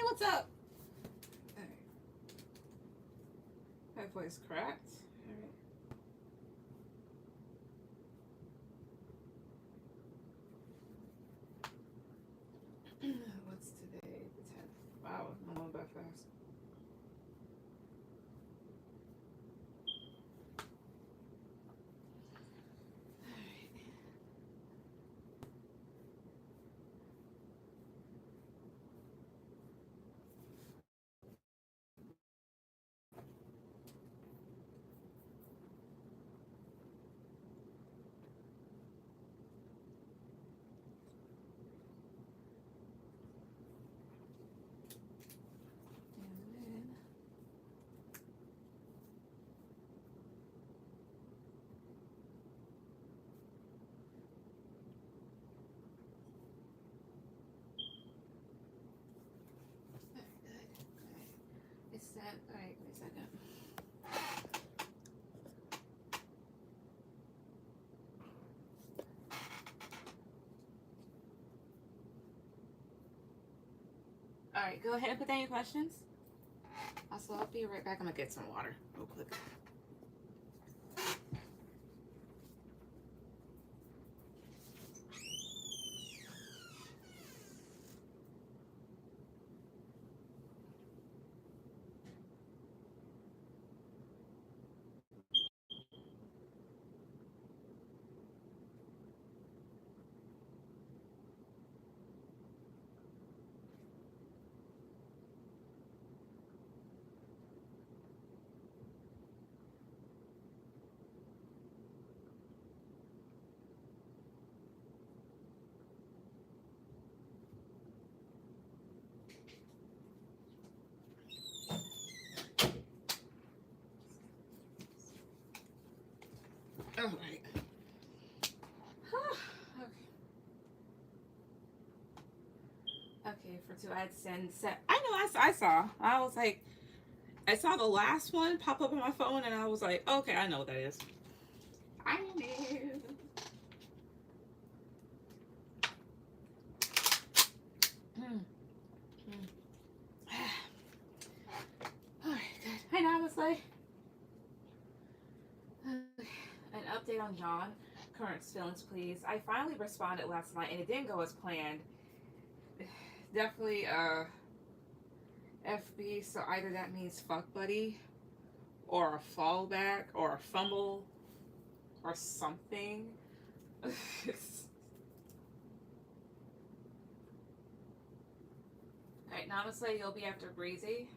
what's up? Alright. My voice cracked. Alright. What's today? The 10th. Wow, I'm going by fast. It's that. Alright, wait a second. Alright, go ahead and put down your questions. Also, I'll be right back. I'm gonna get some water real quick. All right. Okay, for two, I had send set. I know I saw. I was like, I saw the last one pop up on my phone, and I was like, okay, I know what that is. I knew. All right, good. I know. I was like, an update on John. Current feelings, please. I finally responded last night, and it didn't go as planned. Definitely FB, so either that means fuck buddy, or a fallback, or a fumble, or something. Alright, Namaste, you'll be after Breezy.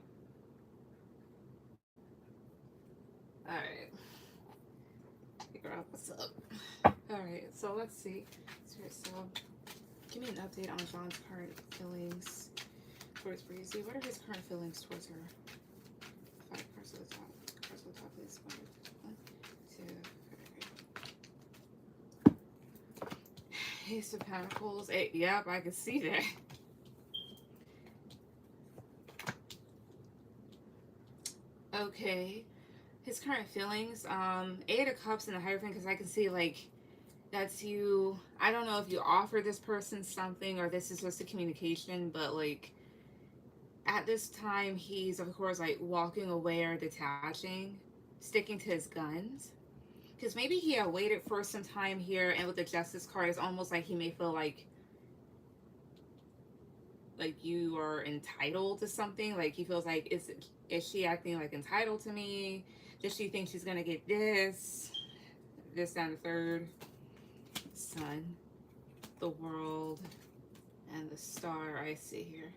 Alright. Figure out what's up. Alright, so let's see. So, give me an update on John's current feelings towards Breezy. What are his current feelings towards her? 5 cards to the top. Cards to the top, please. 1, 2. Ace of Pentacles. 8. Yep, I can see that. Okay. His current feelings. 8 of Cups and the Hierophant, because I can see, like, that's you. I don't know if you offer this person something or this is just a communication, but, like, at this time, he's, of course, like, walking away or detaching, sticking to his guns. Because maybe he had waited for some time here, and with the Justice card, it's almost like he may feel like you are entitled to something. Like, he feels like, is she acting, like, entitled to me? Does she think she's going to get this, down the third? Sun, the world, and the star I see here.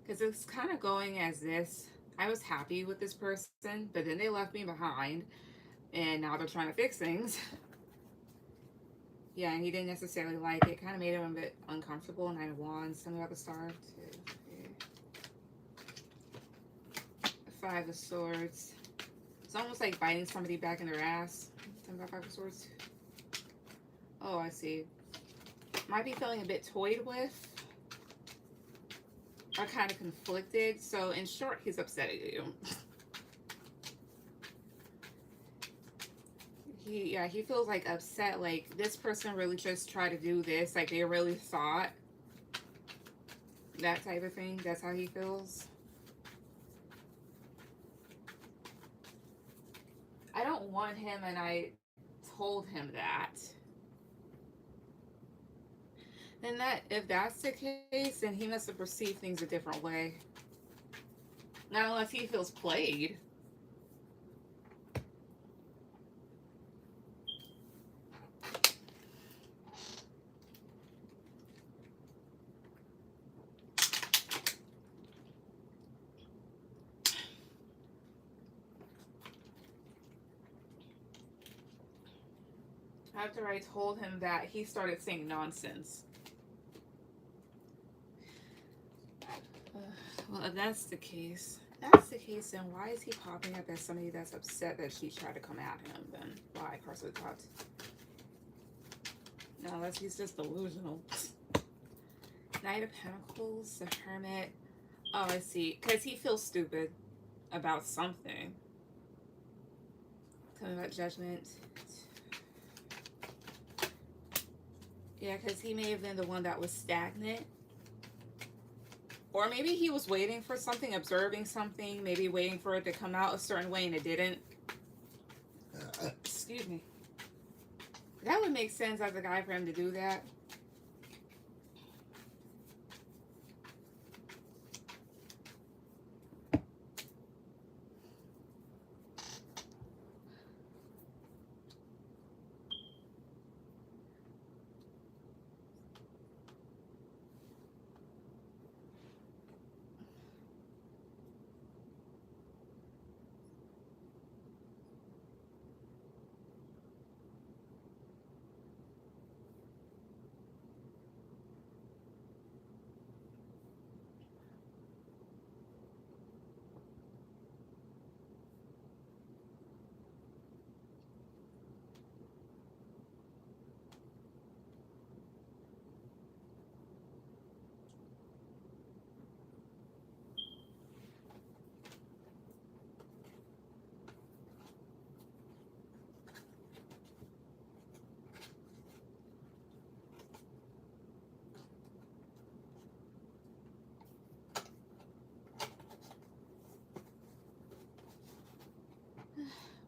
Because it's kind of going as this. I was happy with this person, but then they left me behind, and now they're trying to fix things. Yeah, and he didn't necessarily like it. Kind of made him a bit uncomfortable. 9 of Wands, something about the star. 2, 3. 5 of Swords. It's almost like biting somebody back in their ass. Something about 5 of Swords. Oh, I see. Might be feeling a bit toyed with. Or kind of conflicted. So, in short, he's upset at you. He feels like upset. Like, this person really just tried to do this. Like, they really thought That type of thing. That's how he feels. I don't want him, and I told him that. Then that, if that's the case, then he must have perceived things a different way. Not unless he feels played. After I told him that, he started saying nonsense. Well, if that's the case, then why is he popping up as somebody that's upset that she tried to come at him? Then why? Carson thought. No, unless he's just delusional. Knight of Pentacles, the Hermit. Oh, I see. Because he feels stupid about something. Tell me about Judgment. Yeah, because he may have been the one that was stagnant. Or maybe he was waiting for something, observing something, maybe waiting for it to come out a certain way and it didn't. Excuse me. That would make sense as a guy for him to do that.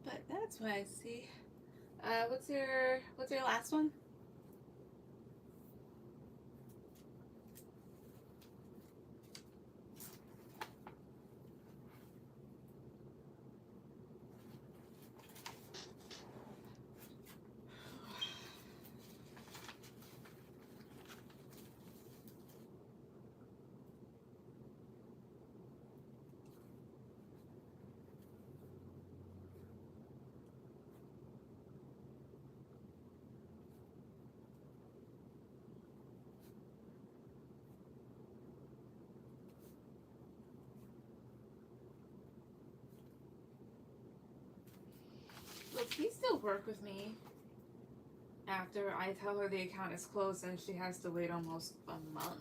But that's what I see. What's your last one? Will he still work with me after I tell her the account is closed and she has to wait almost a month?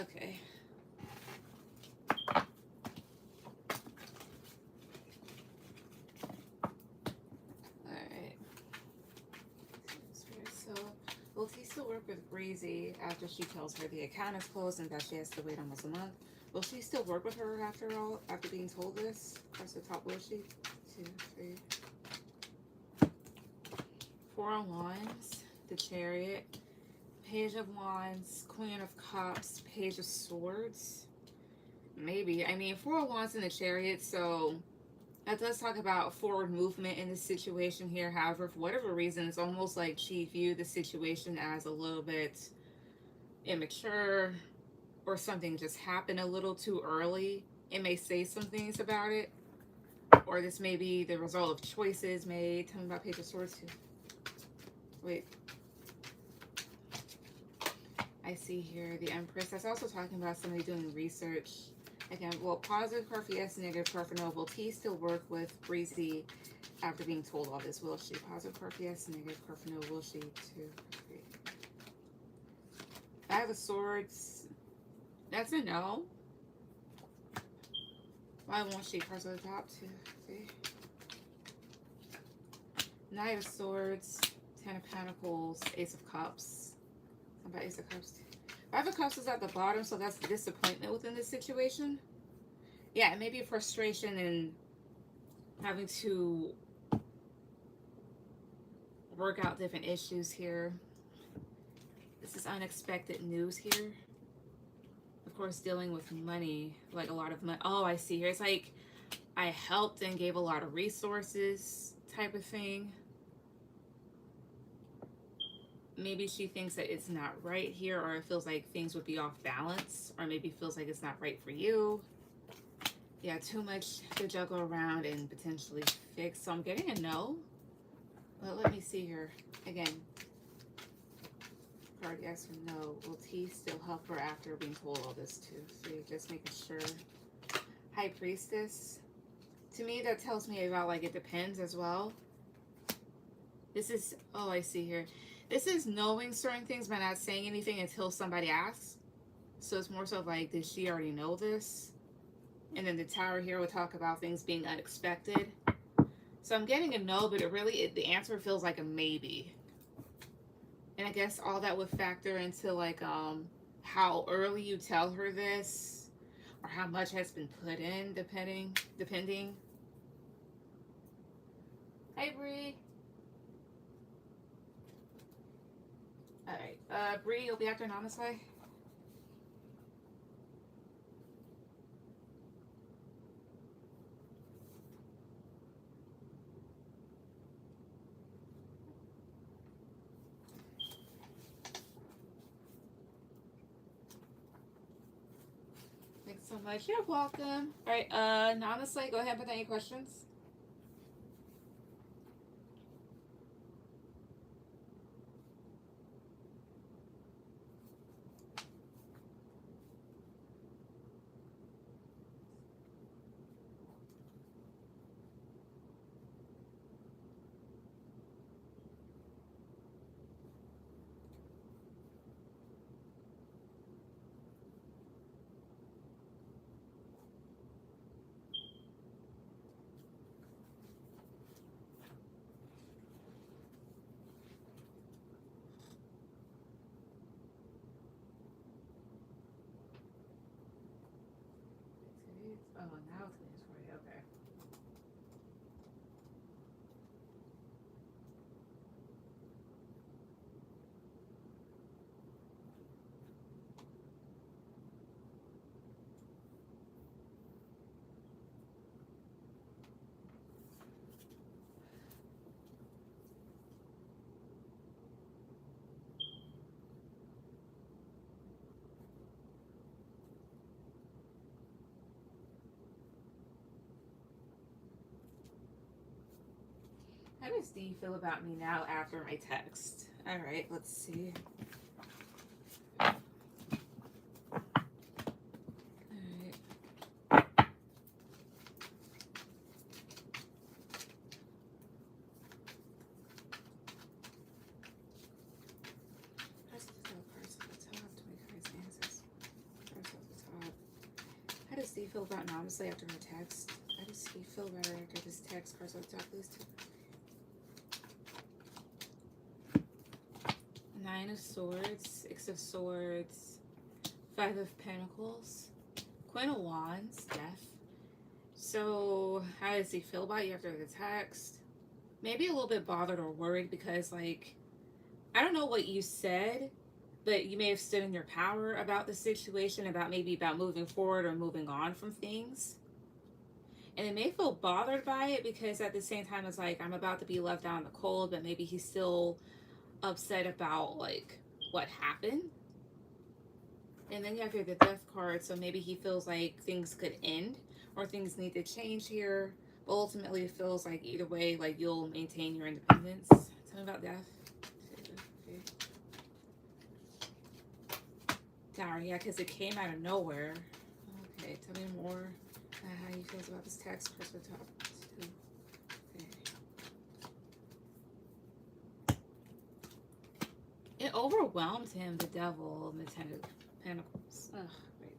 Okay. Alright. So, will he still work with Breezy after she tells her the account is closed and that she has to wait almost a month? Will she still work with her after all, after being told this? Press the top, will she? 2, 3. 4 of Wands, the Chariot, Page of Wands, Queen of Cups, Page of Swords. Maybe. I mean, 4 of Wands in the Chariot, so that does talk about forward movement in this situation here. However, for whatever reason, it's almost like she viewed the situation as a little bit immature, or something just happened a little too early. It may say some things about it, or this may be the result of choices made. Tell me about Page of Swords too. Wait. I see here the Empress. That's also talking about somebody doing research. Again, well, positive card for yes, negative card for no. Will T still work with Breezy after being told all this? Will she? Positive card for yes, negative card for no. Will she? 2, 3. I have a Swords. That's a no. Why won't she? Cards on the top. 2, 3. Knight of Swords. 10 of Pentacles, Ace of Cups. How about Ace of Cups? Five of Cups is at the bottom, so that's disappointment within this situation. Yeah, it may be frustration in having to work out different issues here. This is unexpected news here. Of course, dealing with money, like a lot of money. Oh, I see here. It's like I helped and gave a lot of resources type of thing. Maybe she thinks that it's not right here, or it feels like things would be off balance, or maybe feels like it's not right for you. Yeah, too much to juggle around and potentially fix. So I'm getting a no. But let me see here. Again, card yes or no. Will T still help her after being told all this too? So you're just making sure. High Priestess. To me, that tells me about, like, it depends as well. This is, oh, I see here. This is knowing certain things but not saying anything until somebody asks. So it's more so like, did she already know this? And then the Tower here will talk about things being unexpected. So I'm getting a no, but the answer feels like a maybe. And I guess all that would factor into, like, how early you tell her this, or how much has been put in, depending. Hey, Bree. Alright, Bree, you'll be after Namaste. Thanks so much. You're welcome. Alright, Namaste, go ahead with any questions. Oh, now it's getting for you. Okay. How does Dee feel about me now after my text? Alright, let's see. Alright. How does Dee feel about Namaste after her text? How does Dee feel about her after this text? Cards on the top, please. Nine of Swords, Six of Swords, Five of Pentacles, Queen of Wands, Death. So how does he feel about you after the text? Maybe a little bit bothered or worried because, like, I don't know what you said, but you may have stood in your power about the situation, about moving forward or moving on from things. And it may feel bothered by it because at the same time it's like, I'm about to be left out in the cold, but maybe he's still upset about, like, what happened. And then you have here the Death card, so maybe he feels like things could end or things need to change here, but ultimately it feels like either way, like, you'll maintain your independence. Tell me about Death. Tower, yeah, because it came out of nowhere. Okay, tell me more how you feel about this text. Press the top two. Okay. It overwhelmed him, the Devil, and the Ten of Pentacles. Ugh, wait.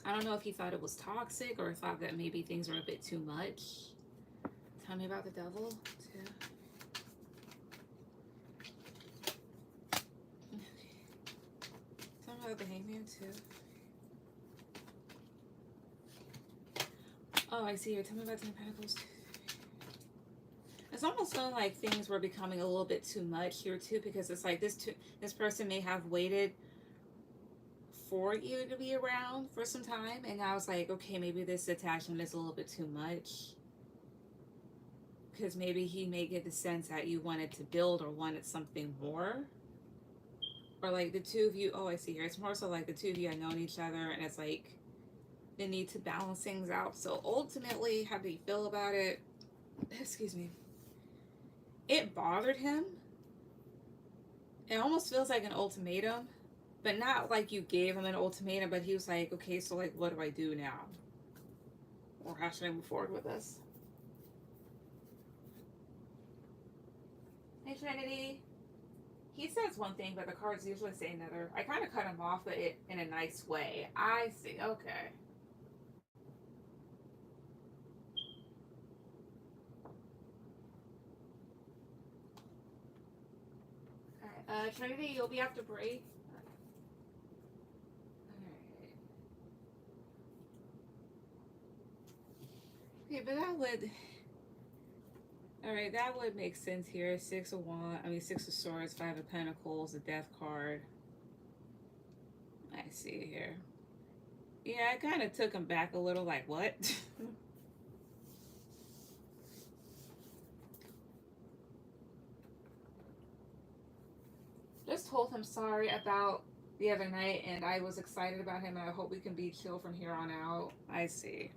I don't know if he thought it was toxic or thought that maybe things were a bit too much. Tell me about the Devil, too. the Hangman too. Oh, I see here. Tell me about Ten of Pentacles. It's almost feeling like things were becoming a little bit too much here too, because it's like this person may have waited for you to be around for some time, and now it's like, okay, maybe this attachment is a little bit too much, because maybe he may get the sense that you wanted to build or wanted something more, or like the two of you. Oh, I see here. It's more so like the two of you had known each other, and it's like the need to balance things out. So ultimately, how do you feel about it? Excuse me. It bothered him. It almost feels like an ultimatum, but not like you gave him an ultimatum, but he was like, okay, so like, what do I do now? Or how should I move forward with this? Hey, Trinity. He says one thing, but the cards usually say another. I kind of cut him off, but in a nice way. I see. Okay. All right. Trinity, you'll be after break. Okay, but that would, all right, that would make sense here. Six of Swords, Five of Pentacles, the Death card. I see here. Yeah, I kind of took him back a little, like, what? Just told him sorry about the other night, and I was excited about him, and I hope we can be chill from here on out. I see.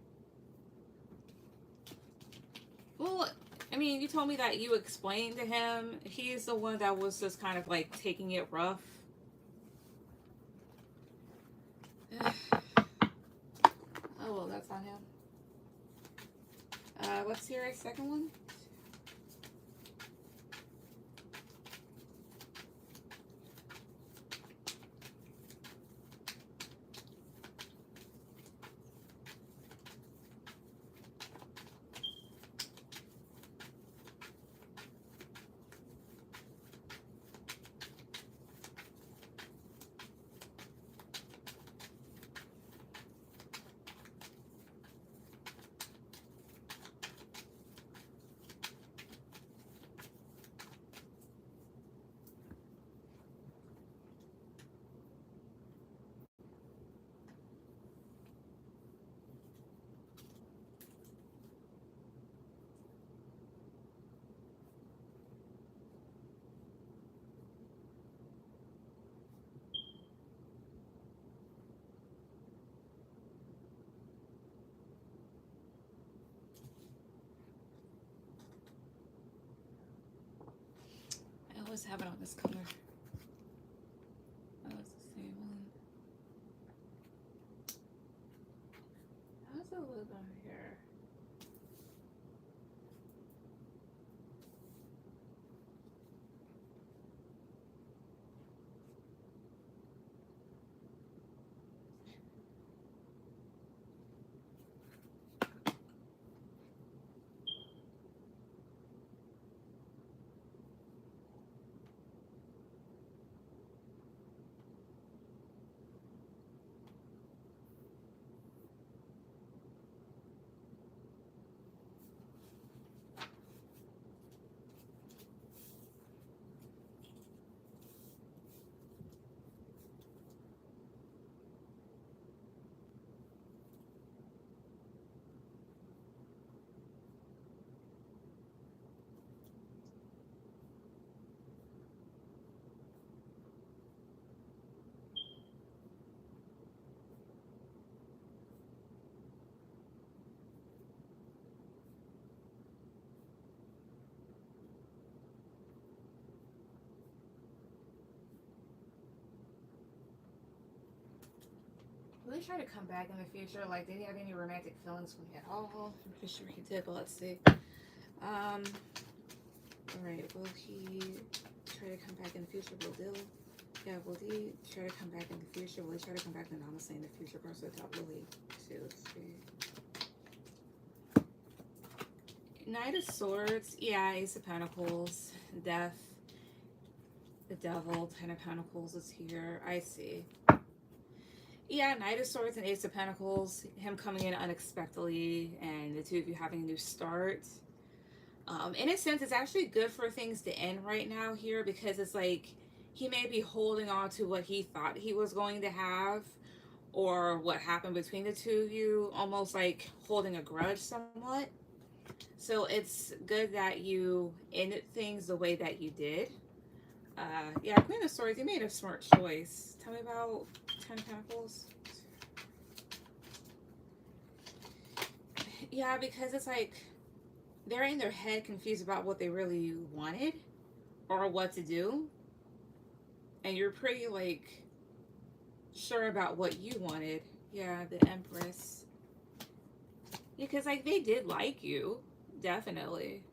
Well, I mean, you told me that you explained to him. He's the one that was just kind of like taking it rough. Oh, well, that's on him. Let's hear a second one. I always have it on this color. Oh, it's the same one. How's it look on here? Will he try to come back in the future? Like, did he have any romantic feelings for me at all? I'm pretty sure he did, but let's see. Alright, will he try to come back in the future? Will he try to come back in the future? Will he try to come back to Namaste in the future? Across the top, will he? 2, 3. Knight of Swords. Yeah, Ace of Pentacles. Death. The Devil. 10 of Pentacles is here. I see. Yeah, Knight of Swords and Ace of Pentacles, him coming in unexpectedly, and the two of you having a new start. In a sense, it's actually good for things to end right now here, because it's like he may be holding on to what he thought he was going to have, or what happened between the two of you, almost like holding a grudge somewhat. So it's good that you ended things the way that you did. Yeah, Queen of Swords, you made a smart choice. Tell me about Ten of Pentacles. Yeah, because it's like they're in their head confused about what they really wanted or what to do. And you're pretty like sure about what you wanted. Yeah, the Empress. Because like they did like you, definitely.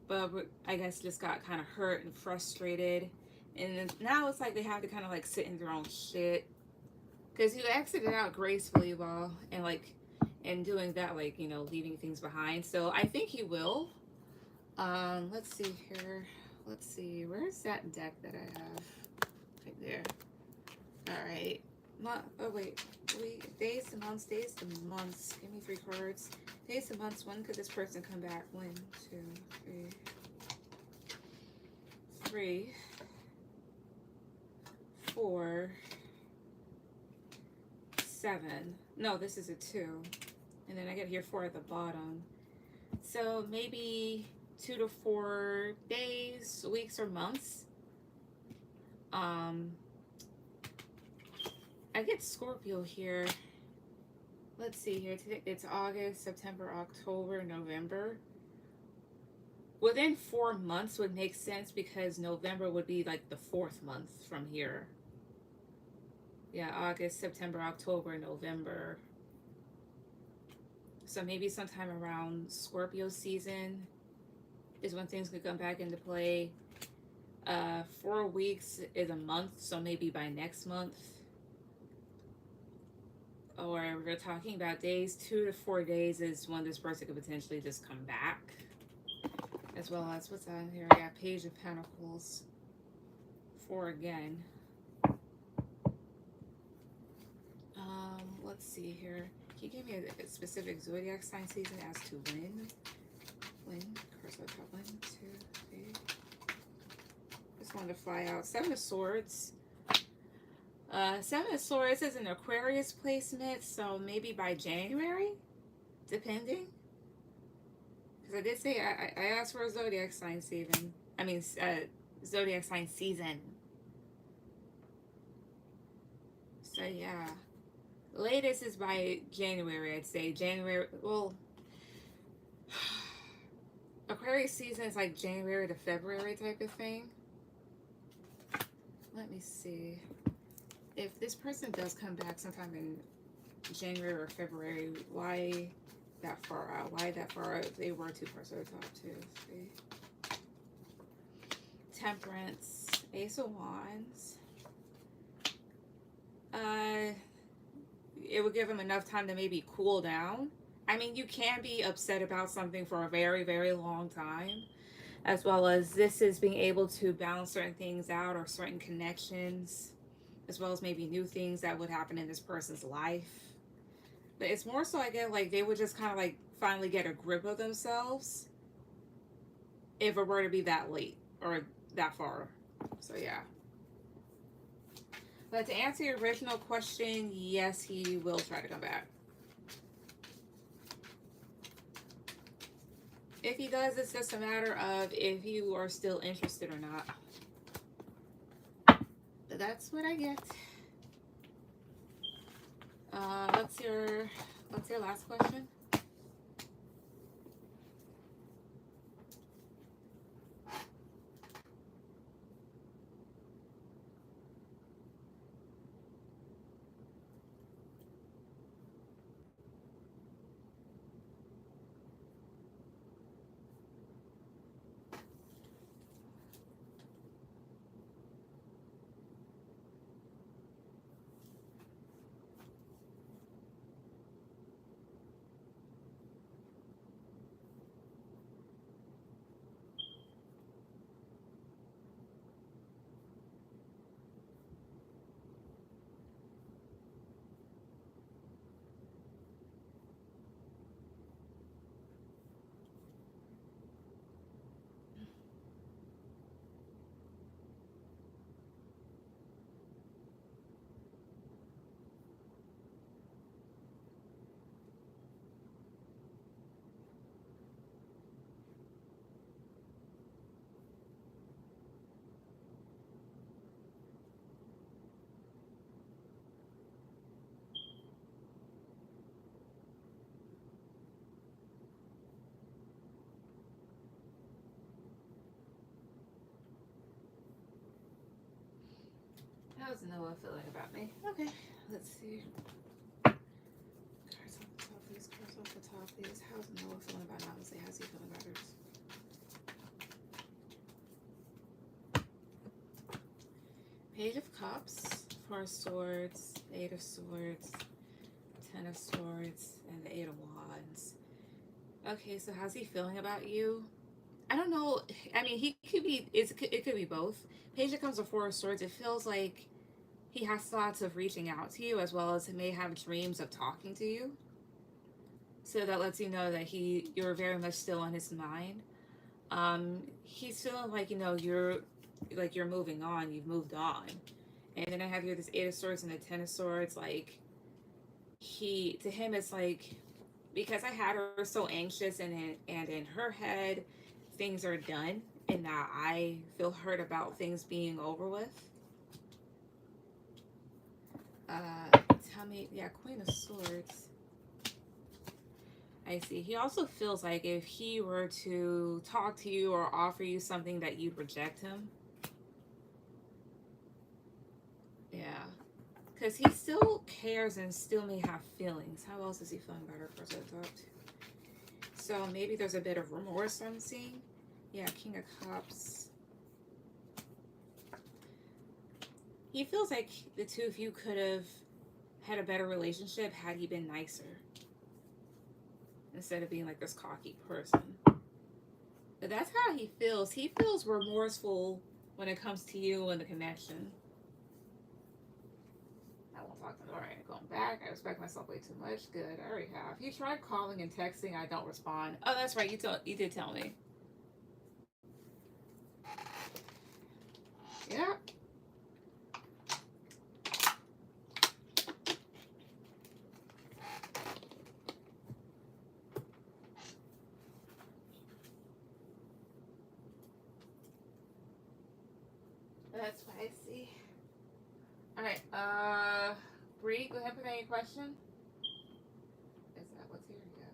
But I guess just got kind of hurt and frustrated. And then now it's like they have to kind of like sit in their own shit. Because you exited out gracefully, well, and like, and doing that, like, you know, leaving things behind. So I think he will. Let's see here. Let's see. Where's that deck that I have? Right there. All right. Oh, wait. Days to months. Days to months. Give me 3 cards. Days to months. When could this person come back? 1, 2, 3, 4, 7. No, this is a 2. And then I get here 4 at the bottom. So maybe 2 to 4 days, weeks, or months. I get Scorpio here. Let's see here. Today it's August, September, October, November. Within 4 months would make sense, because November would be like the 4th month from here. Yeah, August, September, October, November. So maybe sometime around Scorpio season is when things could come back into play. 4 weeks is a month, so maybe by next month. Or we're talking about days, 2 to 4 days is when this person could potentially just come back. As well as, what's on here? I got Page of Pentacles. 4 again. Let's see here. Can you give me a specific zodiac sign season as to when? When? Curse on top. 1, 2, 3. Just wanted to fly out. 7 of Swords. 7 of Swords is an Aquarius placement, so maybe by January, depending. Because I did say I asked for a zodiac sign season. I mean, zodiac sign season. So yeah, latest is by January. I'd say January. Well, Aquarius season is like January to February type of thing. Let me see. If this person does come back sometime in January or February, why that far out? Why that far out? If they were 2 parts of the top, 2, 3. Temperance, Ace of Wands. It would give them enough time to maybe cool down. I mean, you can be upset about something for a very, very long time, as well as this is being able to balance certain things out, or certain connections, as well as maybe new things that would happen in this person's life. But it's more so, I get like they would just kind of like finally get a grip of themselves if it were to be that late or that far. So yeah. But to answer your original question, yes, he will try to come back. If he does, it's just a matter of if you are still interested or not. But that's what I get. What's your last question? How's Noah feeling about me? Okay, let's see. Cards off the top, please. Cards off the top, please. How's Noah feeling about me? Let's see. How's he feeling about hers? Page of Cups, Four of Swords, Eight of Swords, Ten of Swords, and the Eight of Wands. Okay, so how's he feeling about you? I don't know. I mean, he could be. It could be both. Page of Cups or Four of Swords. It feels like he has thoughts of reaching out to you, as well as he may have dreams of talking to you. So that lets you know that you're very much still on his mind. He's feeling like, you know, you're moving on. You've moved on. And then I have here this Eight of Swords and the Ten of Swords. Like, to him, it's like, because I had her so anxious, and in her head, things are done, and now I feel hurt about things being over with. Tell me, yeah, Queen of Swords. I see. He also feels like if he were to talk to you or offer you something, that you'd reject him. Yeah. Because he still cares and still may have feelings. How else is he feeling about her person I talked to? So maybe there's a bit of remorse I'm seeing. Yeah, King of Cups. He feels like the two of you could have had a better relationship had he been nicer, instead of being like this cocky person. But that's how he feels. He feels remorseful when it comes to you and the connection. I won't talk to him. Alright, going back. I respect myself way too much. Good, I already have. He tried calling and texting. I don't respond. Oh, that's right. You did tell me. Yeah. That's what I see. Alright, Bree, go ahead and put any question. Is that what's here? Yeah.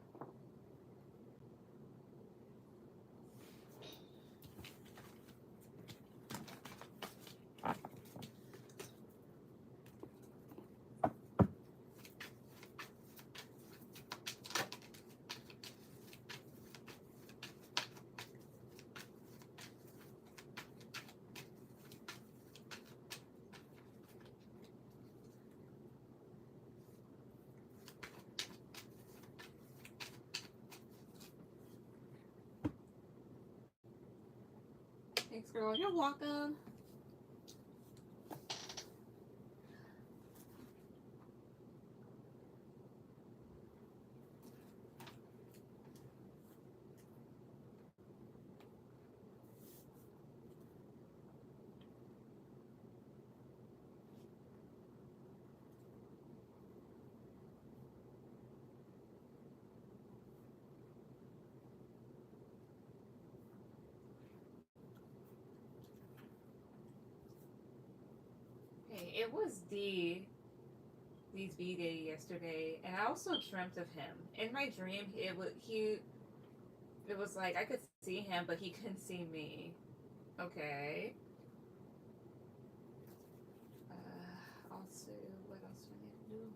Thanks, girl. You're welcome. Hey, it was D's B-Day yesterday, and I also dreamt of him. In my dream, it was like I could see him, but he couldn't see me. Okay. Also, what else do I need to do?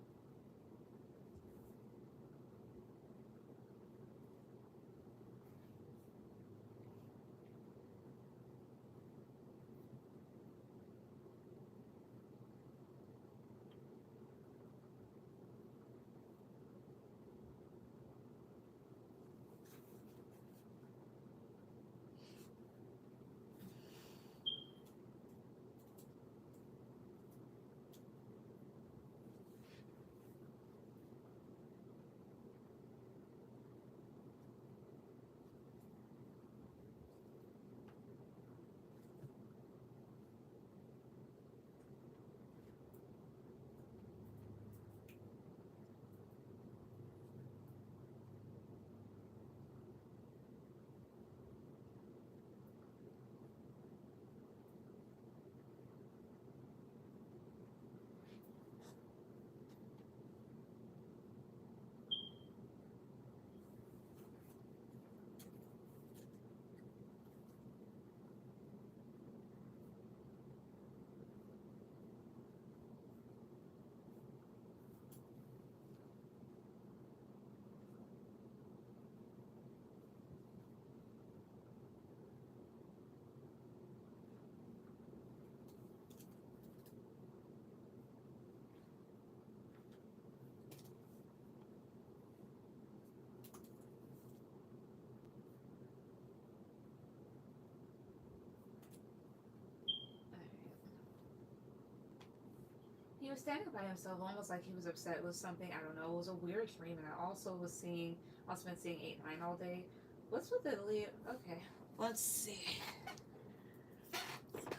He was standing by himself, almost like he was upset with something. I don't know. It was a weird dream, and I also was seeing, also been seeing 8-9 all day. What's with the Leo? Okay, let's see.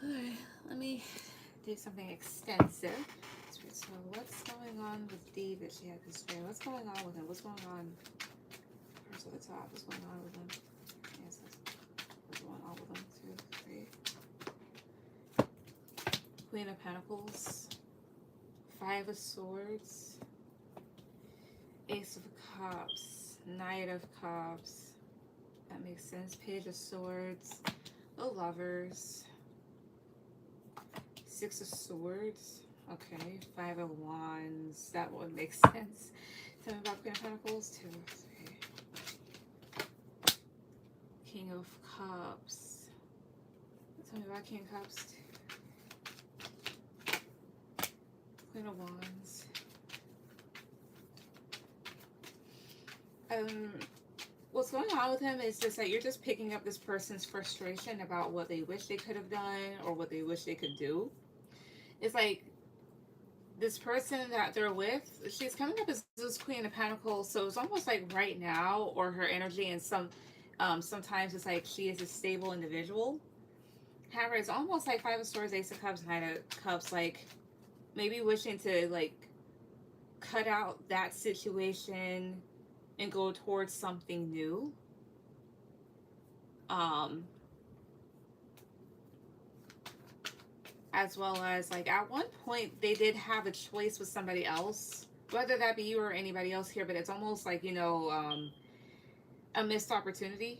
Alright, let me do something extensive. So what's going on with D that she had this dream? What's going on with him? What's going on? First at the top. What's going on with him? Yes, what's going on with him? 2, 3. Queen of Pentacles. 5 of Swords. Ace of Cups. Knight of Cups. That makes sense. Page of Swords. The Lovers. 6 of Swords. Okay. 5 of Wands. That would make sense. Tell me about Queen of Pentacles. 2, 3. King of Cups. Tell me about King of Cups. 2. Queen of Wands. What's going on with him is just that you're just picking up this person's frustration about what they wish they could have done or what they wish they could do. It's like this person that they're with, she's coming up as this Queen of Pentacles, so it's almost like right now, or her energy, and sometimes it's like she is a stable individual. However, it's almost like 5 of Swords, Ace of Cups, Knight of Cups, like maybe wishing to like cut out that situation and go towards something new. As well as like at one point they did have a choice with somebody else, whether that be you or anybody else here, but it's almost like, you know, a missed opportunity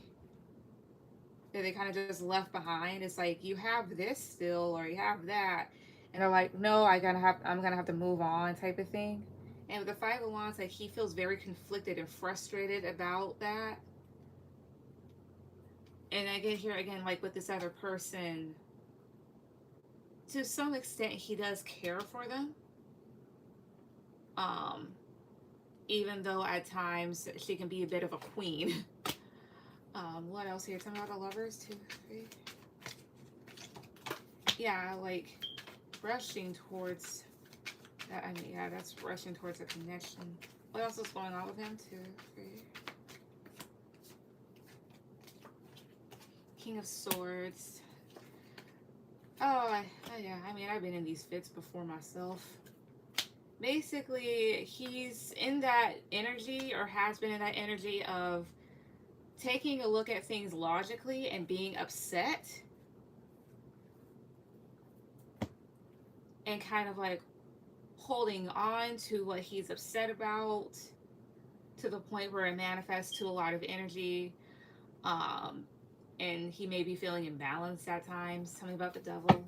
that they kind of just left behind. It's like you have this still, or you have that, and they're like, no, I'm gonna have to move on, type of thing. And with the 5 of Wands, like he feels very conflicted and frustrated about that. And I get here again, like with this other person, to some extent he does care for them. Even though at times she can be a bit of a queen. What else here? Tell me about the Lovers. 2, 3. Yeah, like rushing towards that. I mean, yeah, that's rushing towards a connection. What else is going on with him? 2, 3. King of Swords. Oh, yeah. I mean, I've been in these fits before myself. Basically, he's in that energy, or has been in that energy of taking a look at things logically and being upset. And kind of like holding on to what he's upset about, to the point where it manifests to a lot of energy. And he may be feeling imbalanced at times. Tell me about the Devil. Tell me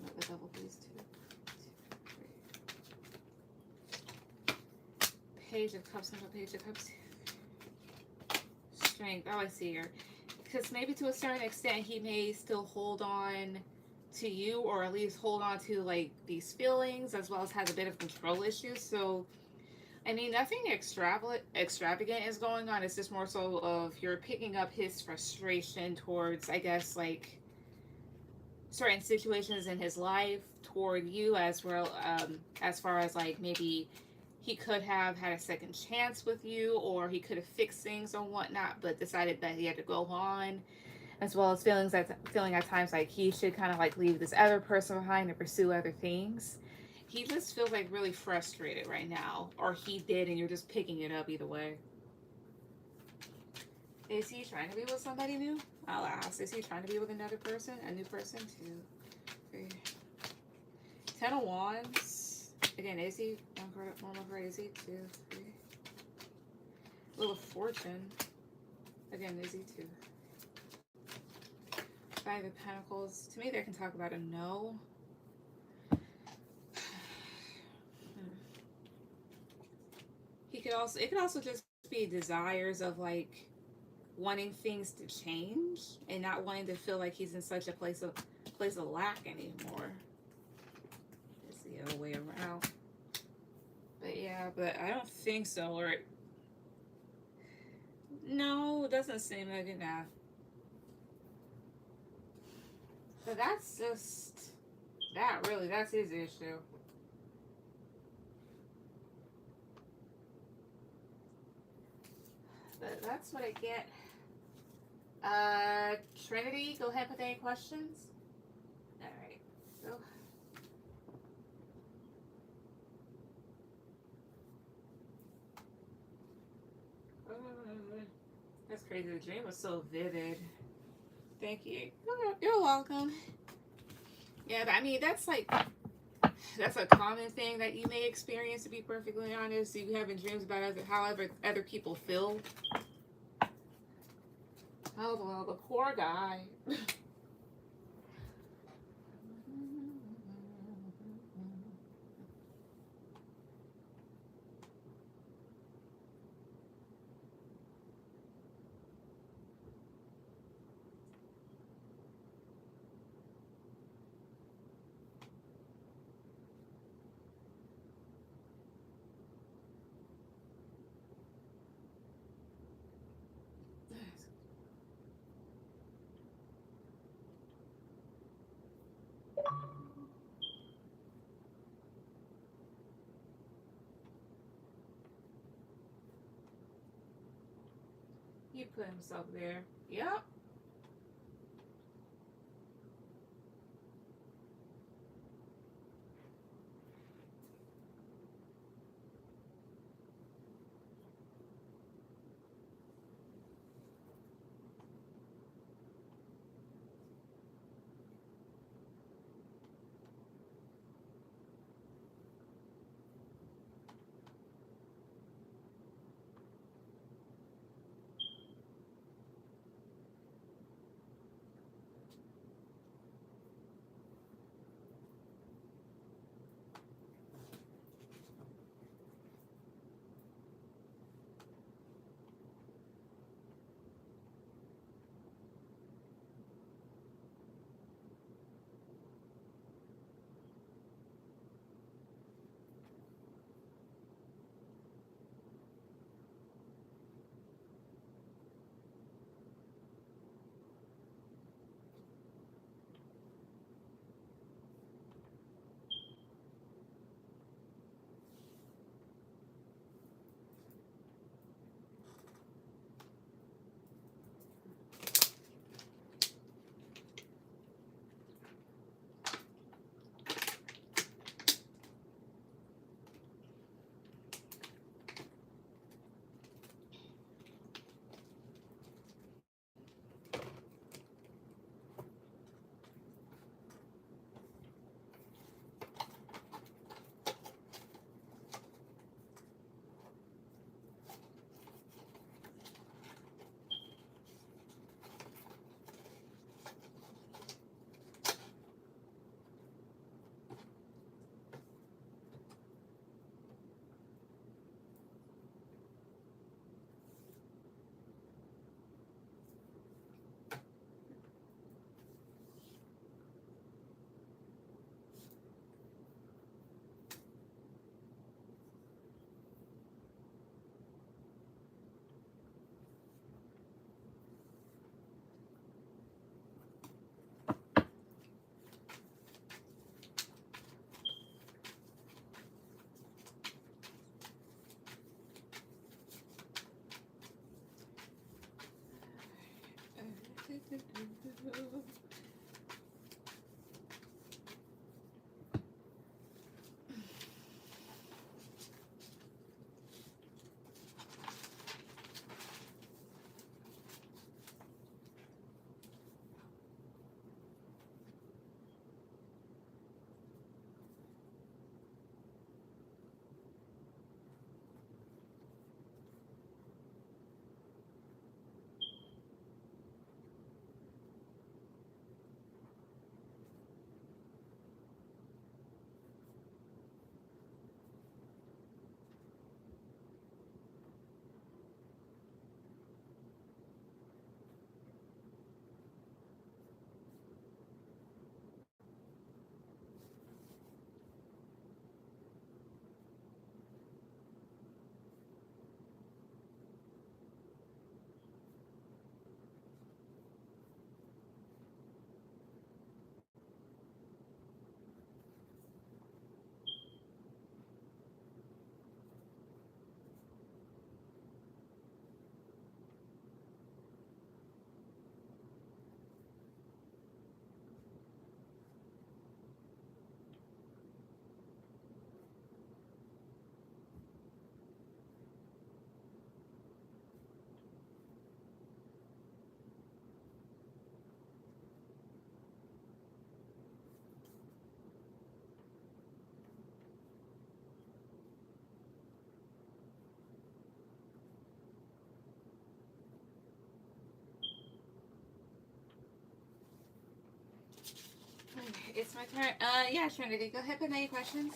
about the Devil, please. 2, 3. Page of Cups. Number Page of Cups. Strength. Oh, I see her. Because maybe to a certain extent he may still hold on to you, or at least hold on to like these feelings, as well as has a bit of control issues. So I mean, nothing extravagant is going on. It's just more so of you're picking up his frustration towards, I guess, like certain situations in his life toward you, as well, as far as like maybe he could have had a second chance with you, or he could have fixed things or whatnot, but decided that he had to go on. As well as feeling at times like he should kind of like leave this other person behind and pursue other things. He just feels like really frustrated right now, or he did, and you're just picking it up either way. Is he trying to be with somebody new? I'll ask. Is he trying to be with another person? A new person? 2, 3. 10 of Wands. Again, is he? One more card. Is he? 2, 3. Wheel of Fortune. Again, is he? 2. 5 of Pentacles. To me, they can talk about a no. It could also just be desires of like wanting things to change and not wanting to feel like he's in such a place of lack anymore. It's the other way around. But yeah, but I don't think so. Or no, it doesn't seem like it. Nah. But that's just That's his issue. But that's what I get. Trinity, go ahead with any questions. All right. So that's crazy. The dream was so vivid. Thank you. You're welcome. Yeah, I mean that's a common thing that you may experience. To be perfectly honest, you having dreams about other people feel. Oh well, the poor guy. He put himself there. Yep. It's my turn. Yeah, Trinity, go ahead, put any questions.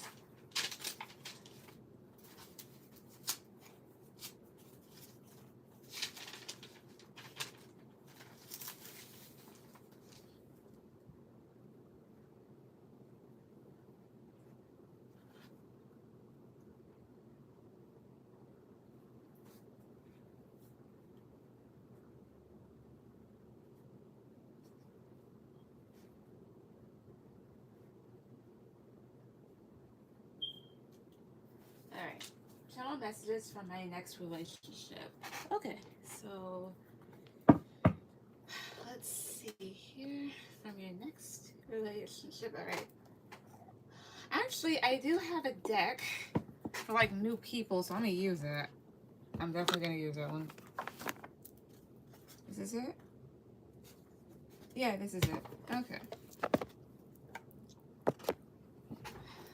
All right. Channel messages for my next relationship. Okay, so let's see here. From your next relationship. All right. Actually, I do have a deck for like new people, so I'm gonna use it. I'm definitely gonna use that one. Is this it? Yeah, this is it. Okay.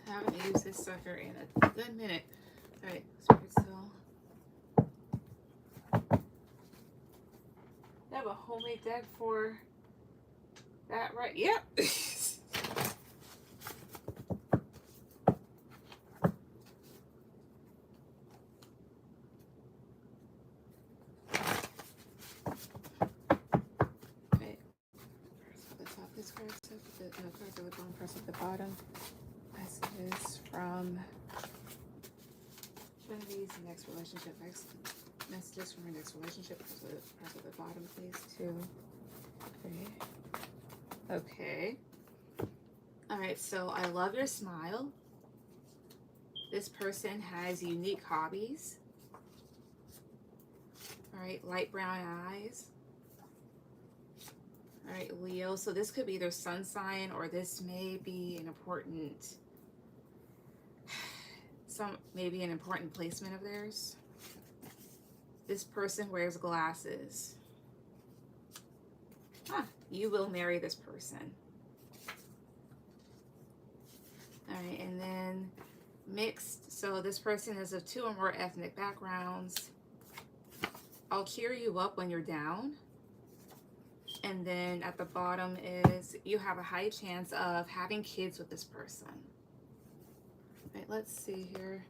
I haven't used this sucker in a good minute. Alright, so I have a homemade deck for that, right? Yep. This card, cards at the bottom, press at the bottom. Messages from Trinity's next relationship. Messages from her next relationship. Press at the bottom, please, too. Okay. Okay. Alright, so I love your smile. This person has unique hobbies. Alright, light brown eyes. All right, Leo, so this could be their sun sign, or this may be an important, maybe an important placement of theirs. This person wears glasses. Huh, you will marry this person. All right, and then mixed, so this person is of 2 or more ethnic backgrounds. I'll cheer you up when you're down. And then at the bottom is you have a high chance of having kids with this person. All right, let's see here.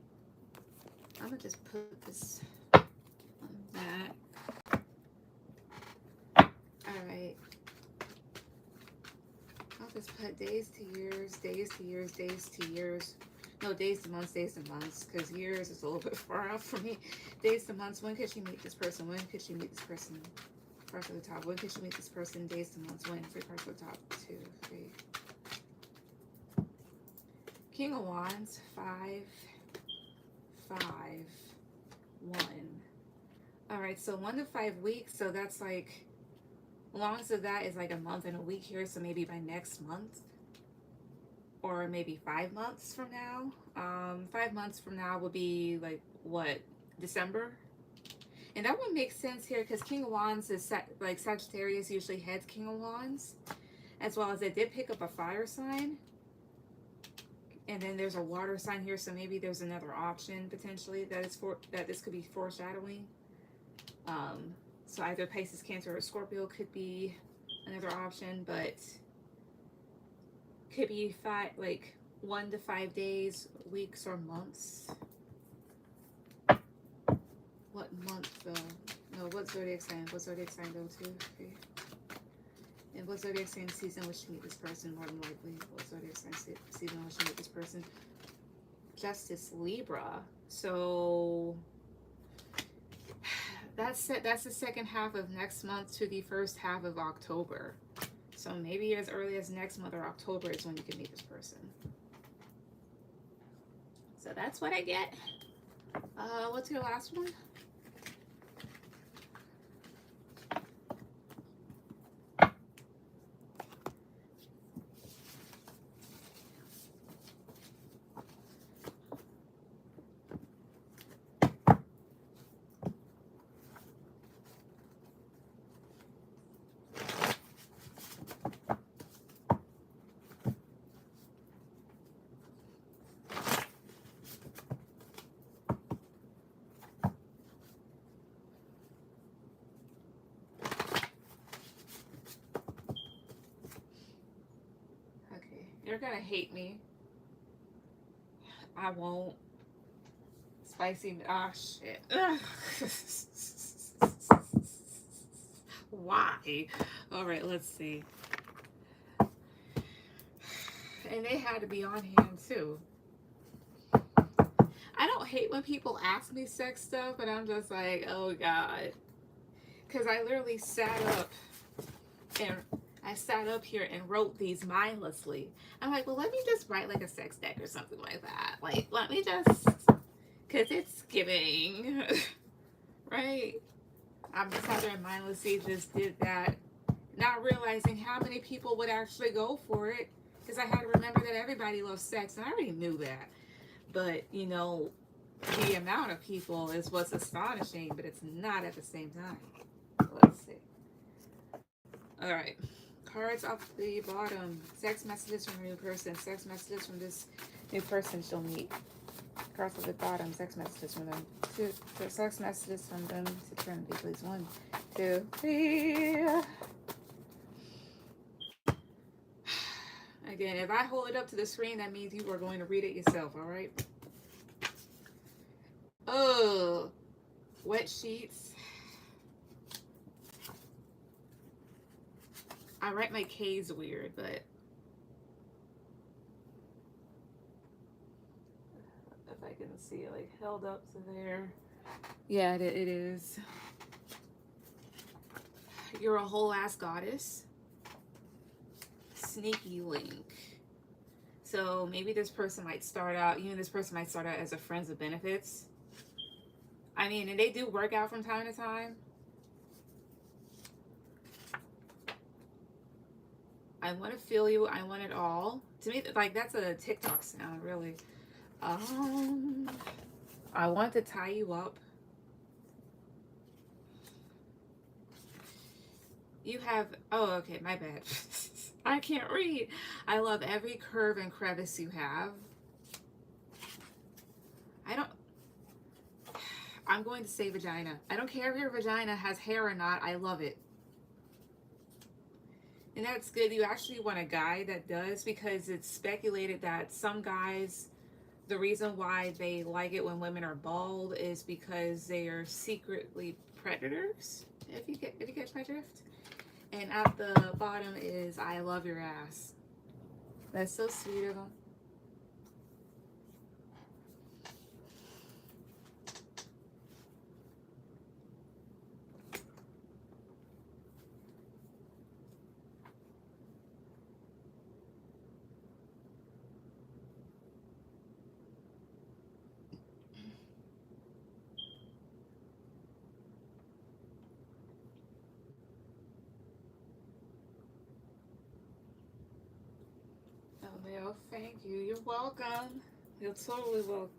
I'm gonna just put this on that. All right. I'll just put days to years, days to years, days to years. No, days to months, because years is a little bit far out for me. Days to months. When could she meet this person? When could she meet this person? Cards at the top. When could you meet this person? Days to months. When? 3 cards at the top. 2, 3. King of Wands. 5, 5, 1. All right. So 1 to 5 weeks. So that's like, longest of that is like a month and a week here. So maybe by next month, or maybe 5 months from now. 5 months from now would be like what? December. And that one makes sense here because King of Wands is like Sagittarius usually heads King of Wands, as well as they did pick up a fire sign. And then there's a water sign here, so maybe there's another option potentially that this could be foreshadowing. So either Pisces, Cancer, or Scorpio could be another option, but could be 1 to 5 days, weeks, or months. What month though? No, what zodiac sign? What zodiac sign though too? Okay. And what zodiac sign season will she meet this person more than likely? What zodiac sign season will she meet this person? Justice, Libra. So that's it. That's the second half of next month to the first half of October. So maybe as early as next month or October is when you can meet this person. So that's what I get. What's your last one? You're gonna hate me. I won't. Spicy. Ah, shit. Why? All right, let's see. And they had to be on hand too. I don't hate when people ask me sex stuff, but I'm just like, oh God. Because I literally sat up here and wrote these mindlessly. I'm like, well, let me just write like a sex deck or something like that. Like, let me just, because it's giving, right? I'm just out there and mindlessly just did that, not realizing how many people would actually go for it. Because I had to remember that everybody loves sex, and I already knew that. But, you know, the amount of people is what's astonishing, but it's not at the same time. Let's see. All right. Cards off the bottom. Sex messages from a new person. Sex messages from this new person she'll meet. Cards off the bottom. Sex messages from them. Sex messages from them to Trinity, please. 1, 2, 3. Again, if I hold it up to the screen, that means you are going to read it yourself, all right? Oh, wet sheets. I write my K's weird, but if I can see it, like, held up to there. Yeah, it is. You're a whole ass goddess. Sneaky link. So maybe this person might start out, this person might start out as a friends with benefits. I mean, and they do work out from time to time. I want to feel you. I want it all. To me, like, that's a TikTok sound, really. I want to tie you up. You have, oh, okay, my bad. I can't read. I love every curve and crevice you have. I'm going to say vagina. I don't care if your vagina has hair or not. I love it. And that's good. You actually want a guy that does, because it's speculated that some guys, the reason why they like it when women are bald is because they are secretly predators. If you catch my drift. And at the bottom is, I love your ass. That's so sweet of them. Oh, Leo, thank you. You're welcome. You're totally welcome.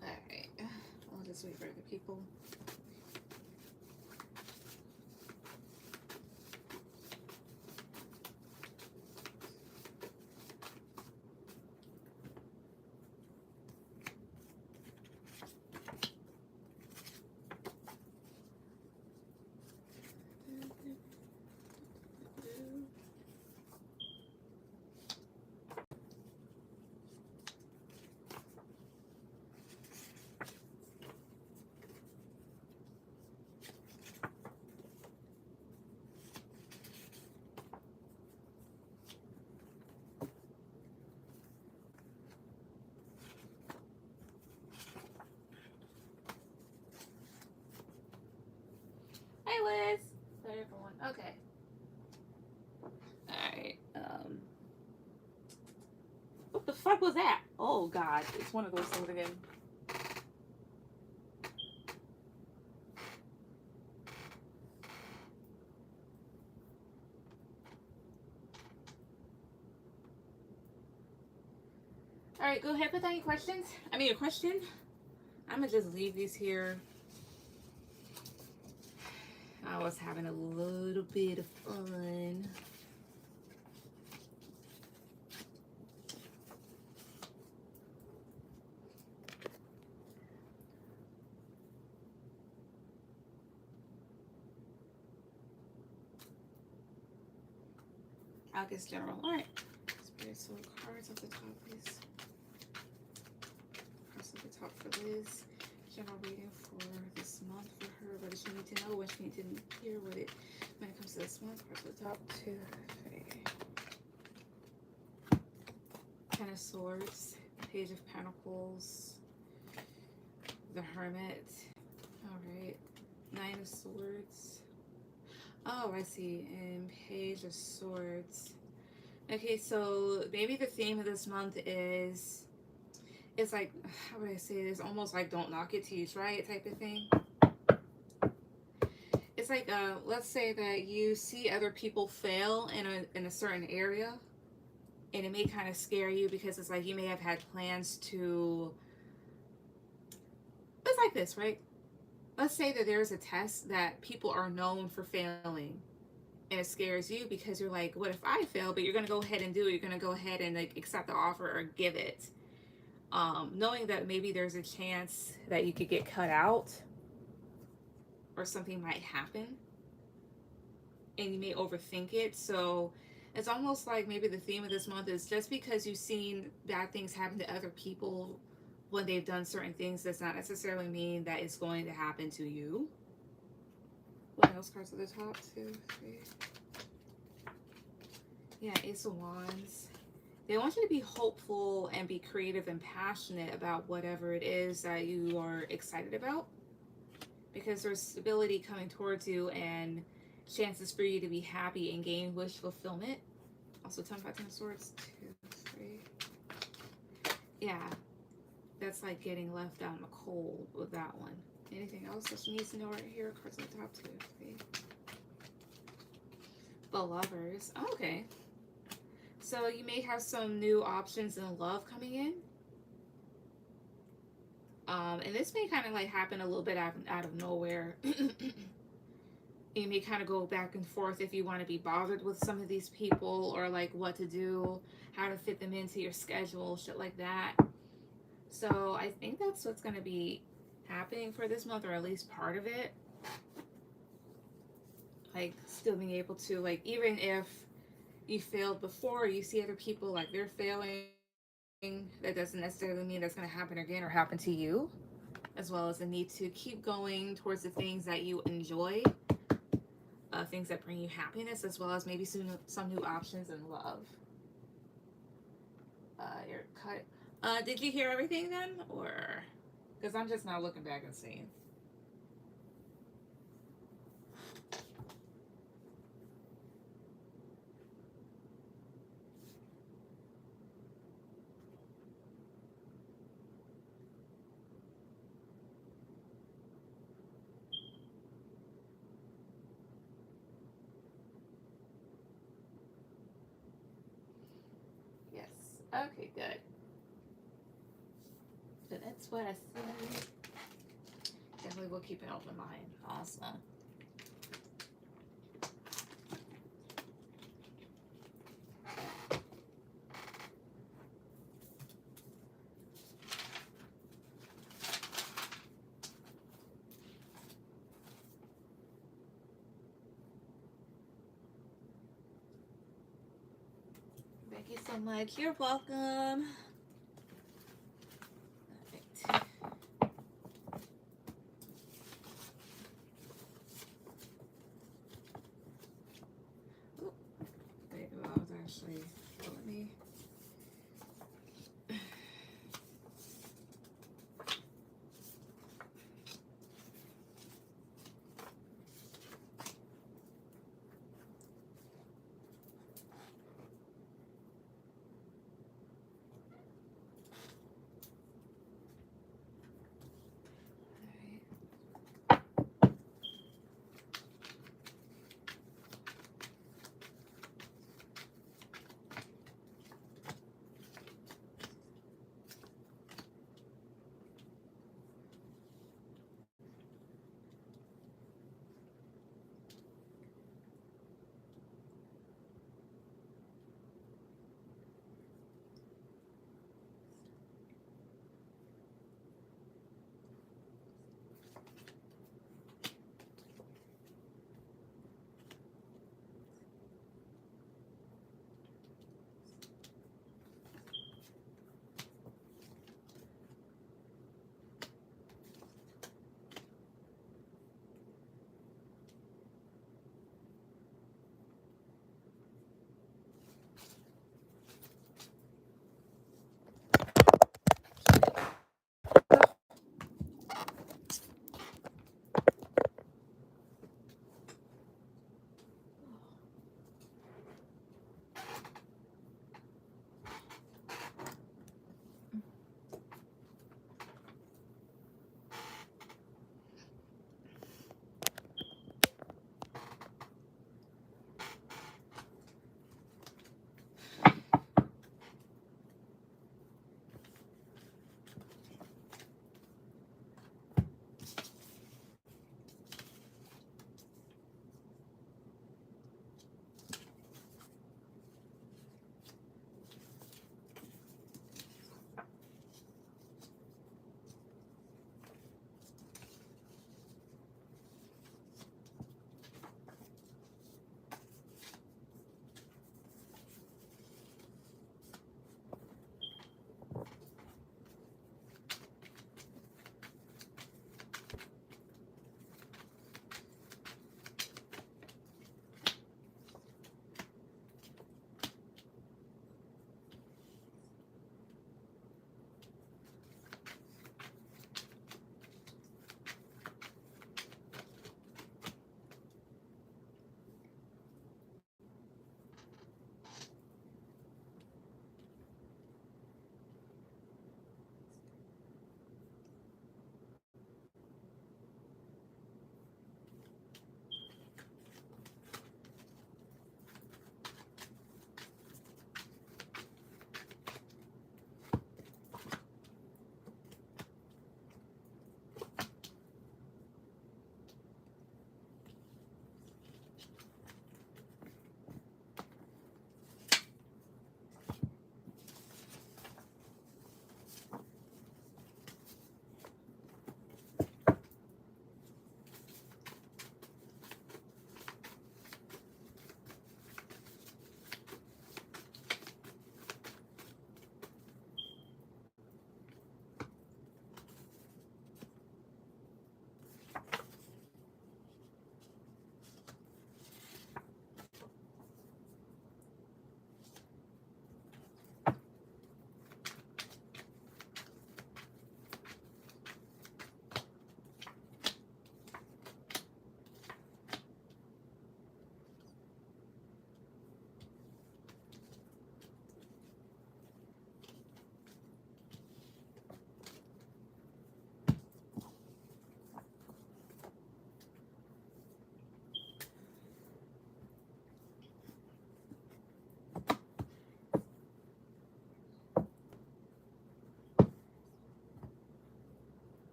Alright. I'll just wait for the people. fuck was that? Oh God, it's one of those things again. All right, go ahead. Put down your questions. I mean, your question. I'm gonna just leave these here. I was having a little bit of fun. August general. All right. Spirit soul cards at the top, please. Cards at the top for Liz. General reading for this month for her. What does she need to know? What she needs to hear? What it when it comes to this month? Cards at the top. 2, 3. Ten of Swords. Page of Pentacles. The Hermit. All right. 9 of Swords. Oh, I see. And Page of Swords. Okay, so maybe the theme of this month is, it's like, how would I say this? Almost like don't knock it till you try it type of thing. It's like, let's say that you see other people fail in a certain area, and it may kind of scare you because it's like you may have had plans to, it's like this, right? Let's say that there's a test that people are known for failing, and it scares you because you're like, what if I fail? But you're going to go ahead and do it. You're going to go ahead and like accept the offer or give it. Knowing that maybe there's a chance that you could get cut out or something might happen and you may overthink it. So it's almost like maybe the theme of this month is just because you've seen bad things happen to other people when they've done certain things does not necessarily mean that it's going to happen to you. What else cards at the top? 2, 3. Yeah, Ace of Wands. They want you to be hopeful and be creative and passionate about whatever it is that you are excited about. Because there's stability coming towards you and chances for you to be happy and gain wish fulfillment. Also 10 5 10 of Swords. 2, 3. Yeah. That's like getting left out in the cold with that one. Anything else that she needs to know right here? Cards on the top. 2, 3. The Lovers. Oh, okay. So you may have some new options in love coming in. And this may kind of like happen a little bit out of nowhere. You may kind of go back and forth if you want to be bothered with some of these people or like what to do, how to fit them into your schedule, shit like that. So I think that's what's going to be happening for this month, or at least part of it. Like still being able to, like, even if you failed before, you see other people like they're failing, that doesn't necessarily mean that's going to happen again or happen to you, as well as the need to keep going towards the things that you enjoy, things that bring you happiness, as well as maybe some new options in love. Your cut. Did you hear everything then, or because I'm just now looking back and seeing? Yes. Okay, good. So that's what I said. Definitely will keep an open mind. Awesome. Thank you so much. You're welcome. Perfect. Oh, wait, well, I was actually, let me.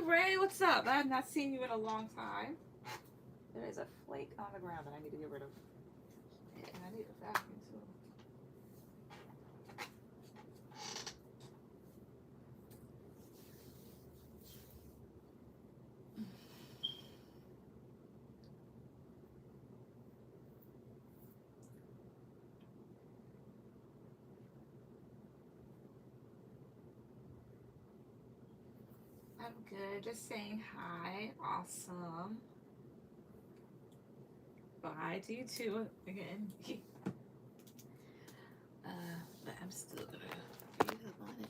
Ray, what's up? I've not seen you in a long time. There is a flake on the ground that I need to get rid of. And I need a vacuum too. I'm good. Just saying hi. Awesome. Bye to you too again. But I'm still gonna read up on it.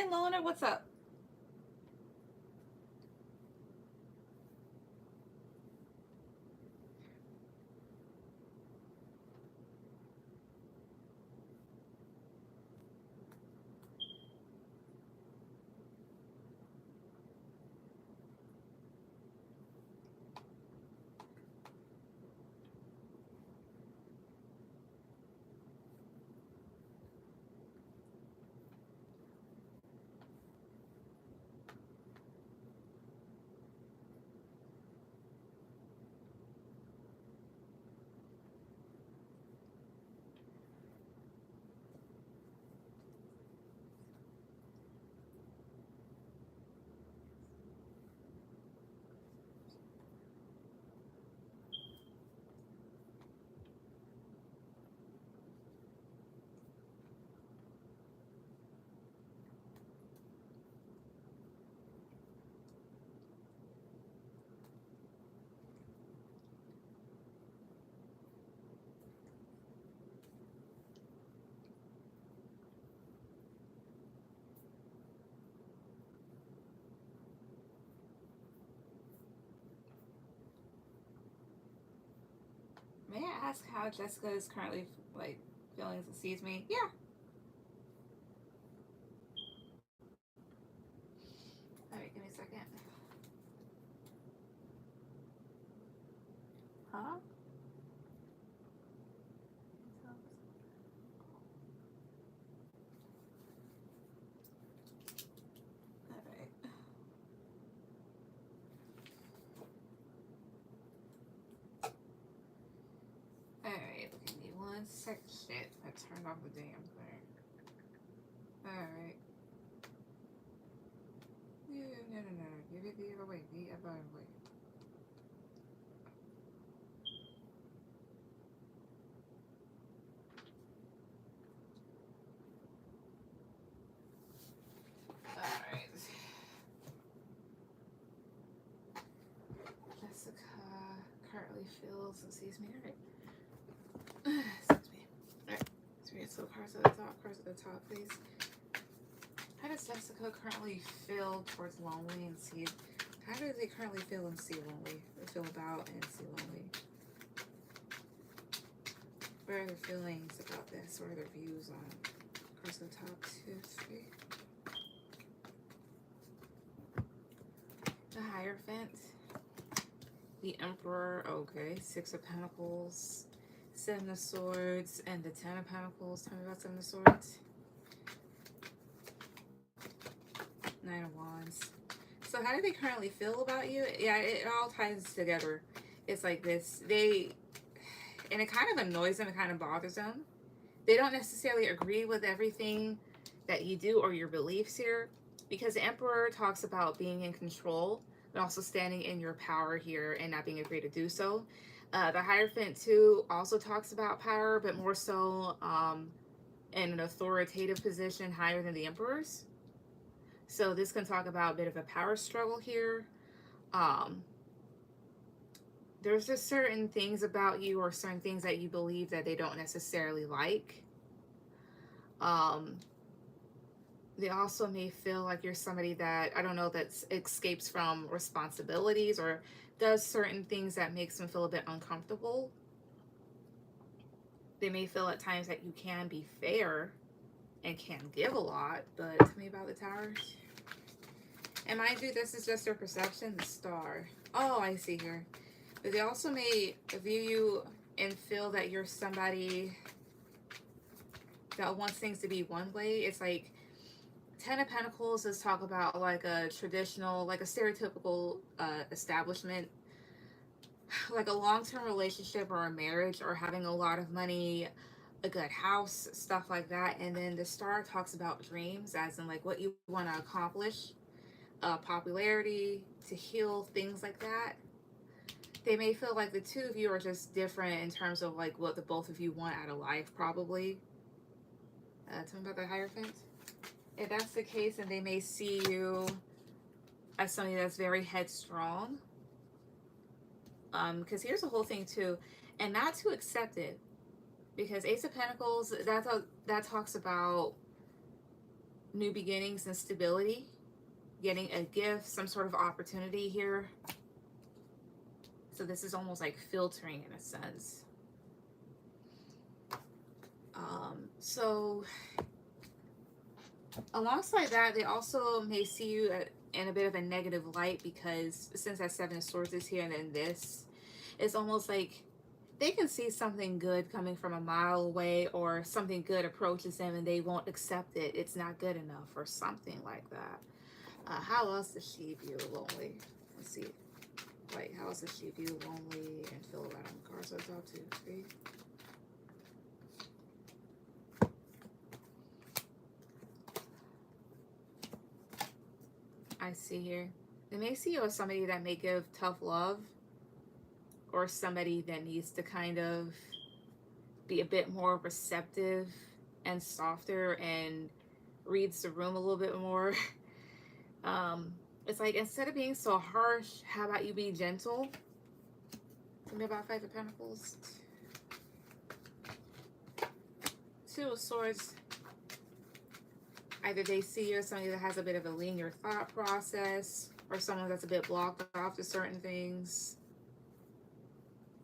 Lona, what's up? May I ask how Jessica is currently like feeling and sees me? Yeah. All right, give me a second. Huh? All right. All right. Give me one sec. Shit, I turned off the damn thing. All right. Yeah, no. Give it the other way. The other way. All right. Jessica currently feels and sees me. All right. Excuse me. All right. So cards at the top. Cards at the top, please. How does Jessica currently feel towards lonely and see? How do they currently feel and see lonely? Or feel about and see lonely? What are their feelings about this? What are their views on cards at the top? 2, 3. The Hierophant. The Emperor. Okay. 6 of Pentacles. 7 of Swords. And the 10 of Pentacles. Tell me about 7 of Swords. 9 of Wands. So how do they currently feel about you? Yeah, it all ties together. It's like this. And it kind of annoys them. It kind of bothers them. They don't necessarily agree with everything that you do or your beliefs here. Because the Emperor talks about being in control, but also standing in your power here and not being afraid to do so. The Hierophant too also talks about power, but more so in an authoritative position higher than the Emperor's. So this can talk about a bit of a power struggle here. There's just certain things about you or certain things that you believe that they don't necessarily like. They also may feel like you're somebody that, I don't know, that escapes from responsibilities or does certain things that makes them feel a bit uncomfortable. They may feel at times that you can be fair and can give a lot, but tell me about the Towers. And mind you, this is just their perception, the Star. Oh, I see here. But they also may view you and feel that you're somebody that wants things to be one way. It's like 10 of Pentacles is talk about like a traditional, like a stereotypical establishment, like a long-term relationship or a marriage or having a lot of money, a good house, stuff like that. And then the Star talks about dreams, as in like what you want to accomplish, popularity, to heal, things like that. They may feel like the two of you are just different in terms of like what the both of you want out of life, probably. Tell me about the Hierophant. If that's the case, then they may see you as somebody that's very headstrong. Because here's the whole thing too, and not to accept it, because Ace of Pentacles, that talks about new beginnings and stability, getting a gift, some sort of opportunity here. So this is almost like filtering in a sense. So alongside that, they also may see you in a bit of a negative light, because since that Seven of Swords is here and then this, it's almost like they can see something good coming from a mile away, or something good approaches them and they won't accept it. It's not good enough or something like that. How else does she view lonely? Let's see. Wait, how else does she view lonely and feel about on the cards? So it's all 2, 3. I see here. They may see you as somebody that may give tough love, or somebody that needs to kind of be a bit more receptive and softer and reads the room a little bit more. It's like, instead of being so harsh, how about you be gentle? Tell me about 5 of Pentacles. 2 of Swords. Either they see you as somebody that has a bit of a linear thought process, or someone that's a bit blocked off to certain things.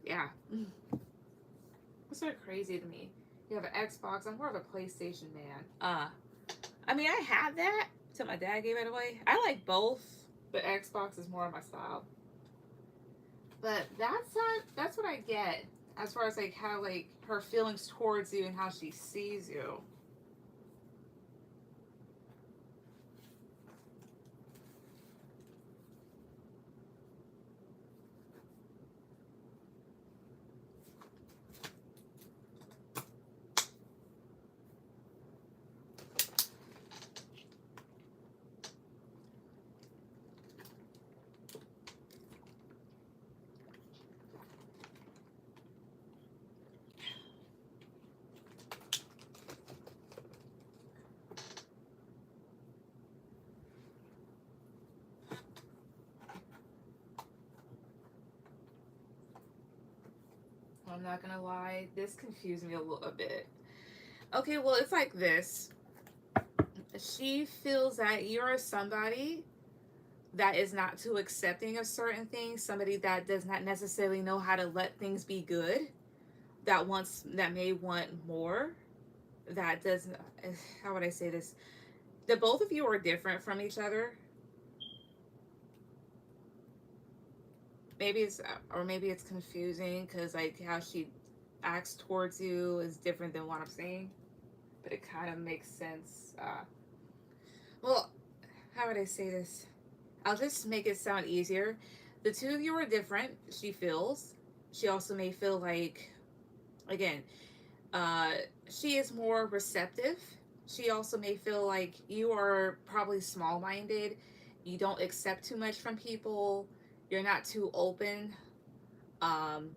Yeah. It's sort of crazy to me. You have an Xbox. I'm more of a PlayStation man. I mean, I had that till my dad gave it away. I like both, but Xbox is more of my style. But that's what I get as far as like how like her feelings towards you and how she sees you. I'm not gonna lie, this confused me a little bit. Okay, well, it's like this. She feels that you're somebody that is not too accepting of certain things, somebody that does not necessarily know how to let things be good, that may want more, that doesn't, how would I say this? The both of you are different from each other. Maybe it's confusing because like how she acts towards you is different than what I'm saying, but it kind of makes sense. Well, how would I say this? I'll just make it sound easier. The two of you are different. She feels. She also may feel like, again, uh, she is more receptive. She also may feel like you are probably small-minded. You don't accept too much from people. You're not too open. Um,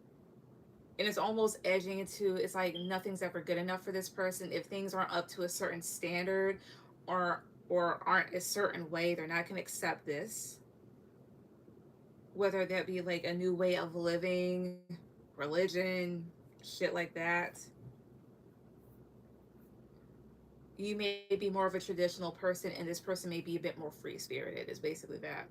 and it's almost edging into, it's like nothing's ever good enough for this person. If things aren't up to a certain standard, or aren't a certain way, they're not going to accept this. Whether that be like a new way of living, religion, shit like that. You may be more of a traditional person, and this person may be a bit more free spirited, is basically that.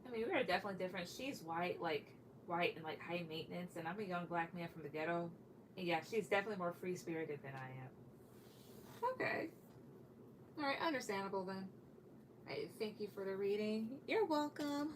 I mean, we are definitely different. She's white, like white and like high maintenance, and I'm a young black man from the ghetto. And yeah, she's definitely more free spirited than I am. Okay. All right, understandable then. All right, thank you for the reading. You're welcome.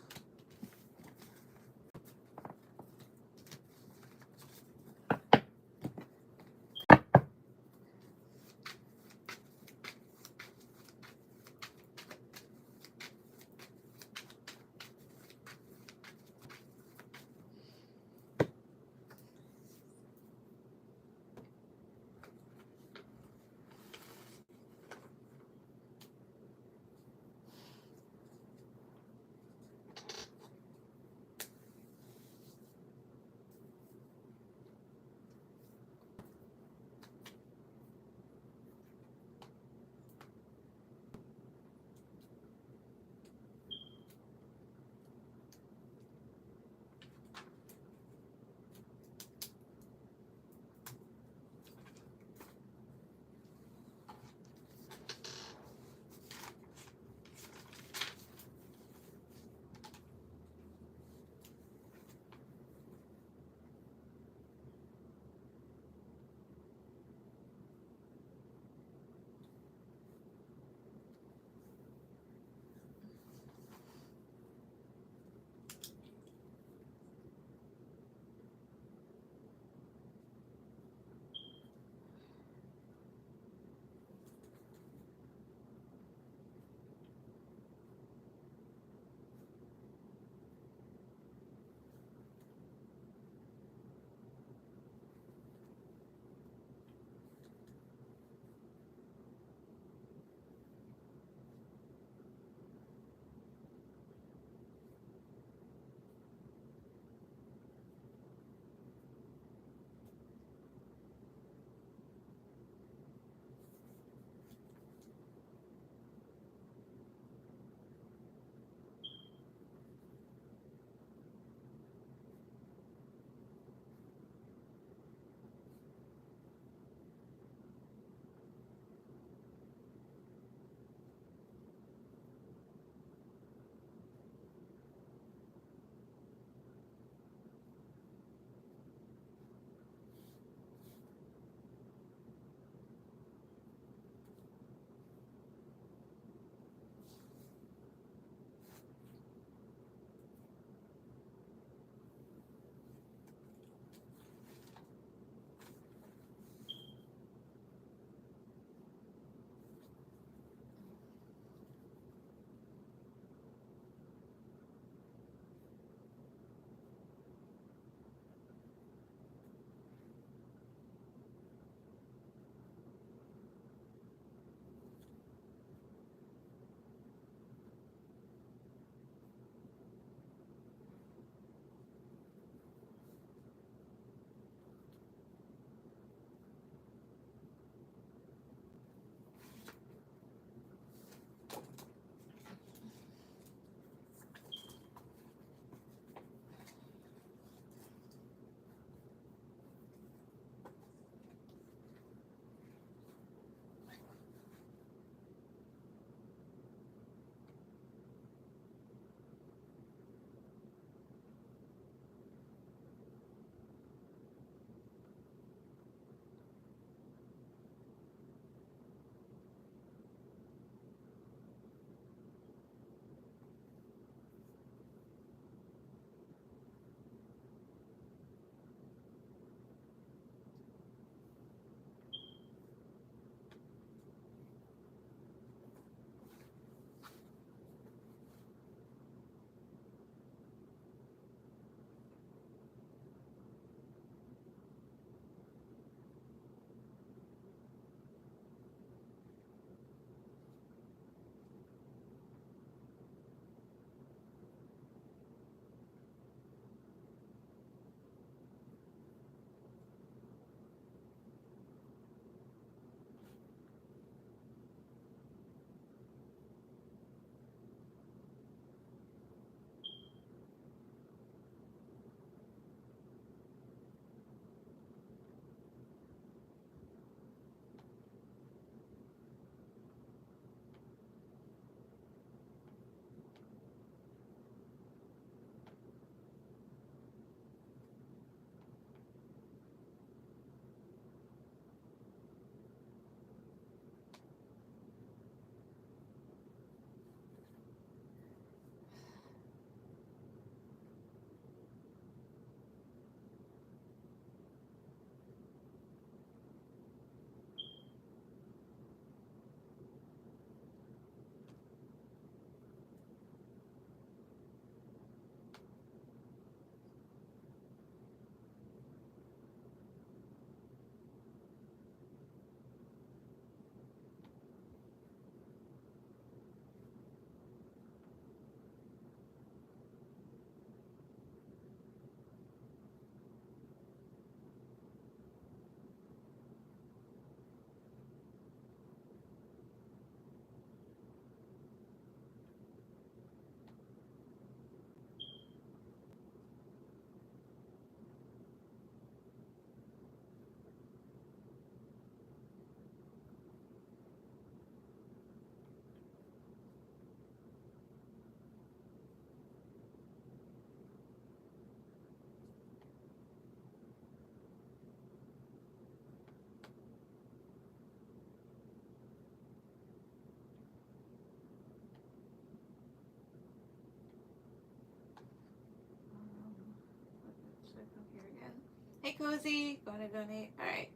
Hey, Cozy. Going to donate. All right.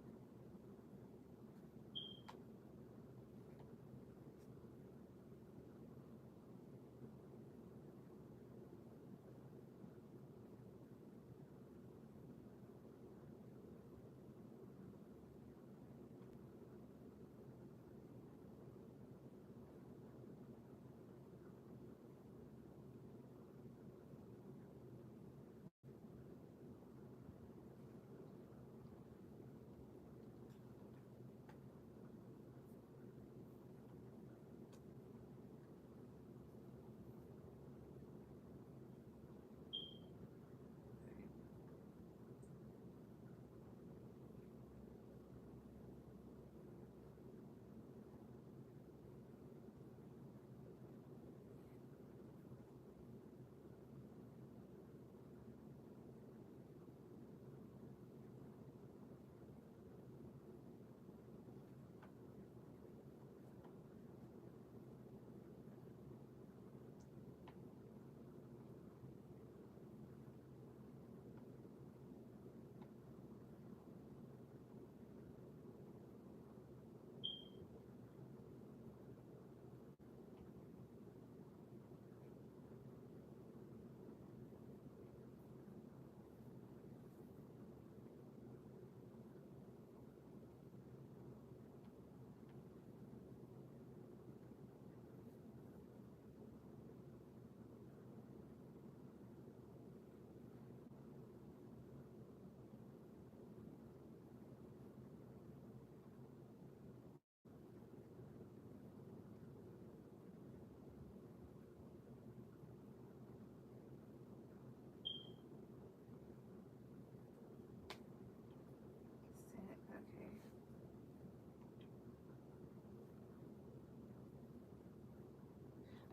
Okay.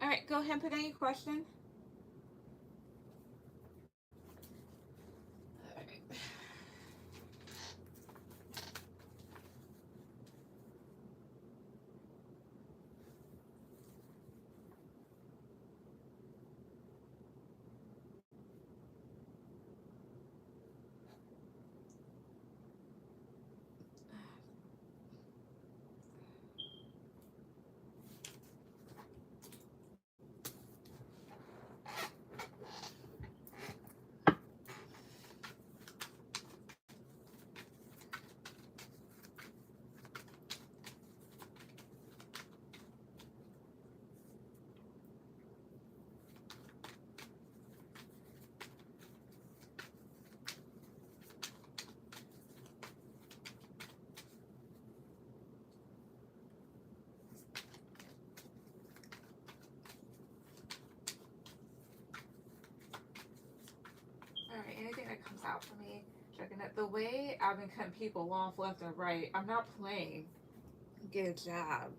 All right. Go ahead and put in your question. All right. All right. Anything that comes out for me, checking it. The way I've been cutting people off left and right, I'm not playing. Good job.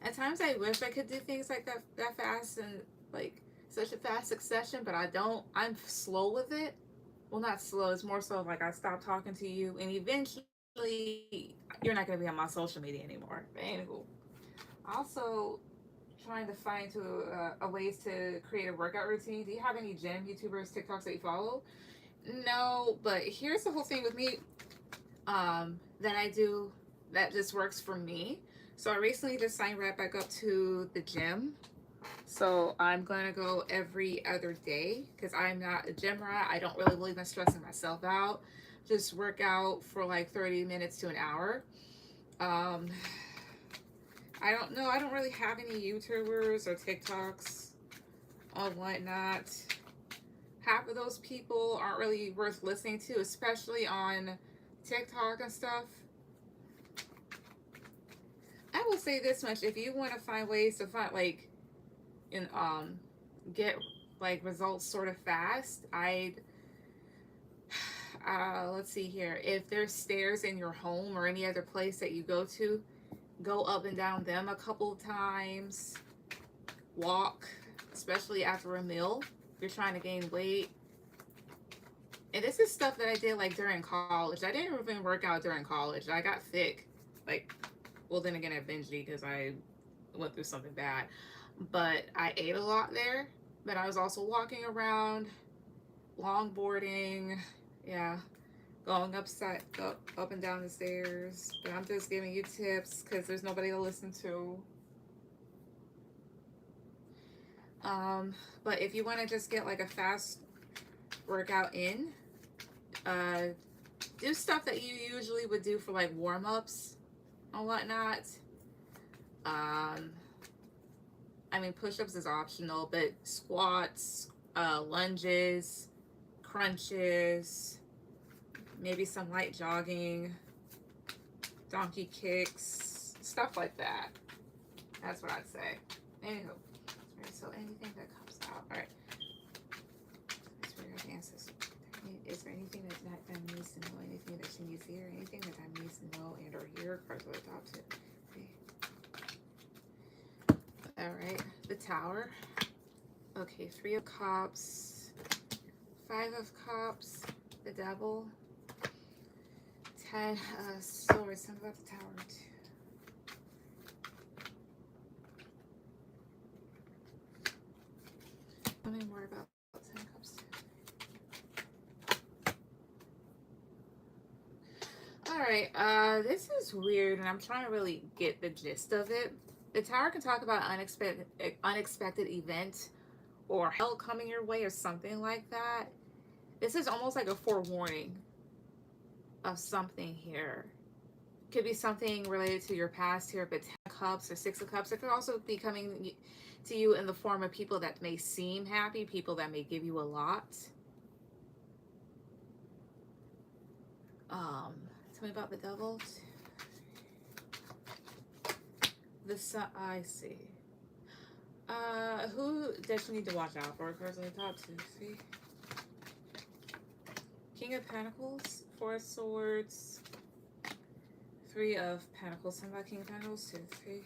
At times, I wish I could do things like that fast and like such a fast succession, but I don't. I'm slow with it. Well, not slow. It's more so like I stop talking to you, and eventually, you're not gonna be on my social media anymore. But anywho, also trying to find a ways to create a workout routine. Do you have any gym YouTubers, TikToks that you follow? No, but here's the whole thing with me. That I do that just works for me. So I recently just signed right back up to the gym. So I'm gonna go every other day because I'm not a gym rat. I don't really believe in stressing myself out. Just work out for like 30 minutes to an hour. Um, I don't know. I don't really have any YouTubers or TikToks or whatnot. Half of those people aren't really worth listening to, especially on TikTok and stuff. I will say this much: if you want to find ways to find in get like results sort of fast, I'd let's see here. If there's stairs in your home or any other place that you go up and down them a couple of times. Walk, especially after a meal. If you're trying to gain weight. And this is stuff that I did like during college. I didn't even work out during college. I got thick. Like, well, then again, I binged because I went through something bad. But I ate a lot there. But I was also walking around. longboarding, yeah, going up and down the stairs. But I'm just giving you tips because there's nobody to listen to. But if you want to just get like a fast workout in, do stuff that you usually would do for like warm-ups and whatnot. I mean, push-ups is optional, but squats, lunges, crunches, maybe some light jogging, donkey kicks, stuff like that. That's what I'd say. Anywho, right, so anything that comes out. All right. Is there anything that Dime needs to know? Anything that she needs to hear? Anything that Dime needs to know and or hear? Cards at the top too. Okay. All right. The Tower. Okay. 3 of Cups. 5 of Cups. The Devil. 10 Swords. Something about the Tower too. Tell me more about 10 Cups too. Alright, this is weird and I'm trying to really get the gist of it. The Tower can talk about unexpected event or hell coming your way or something like that. This is almost like a forewarning of something here. Could be something related to your past here, but 10 Cups or 6 of Cups. It could also be coming to you in the form of people that may seem happy, people that may give you a lot. Tell me about the Devil. The Sun. I see. Who does she need to watch out for? Cards on the top two. See. King of Pentacles, 4 of Swords, 3 of Pentacles. Something about King of Pentacles, 2, 3.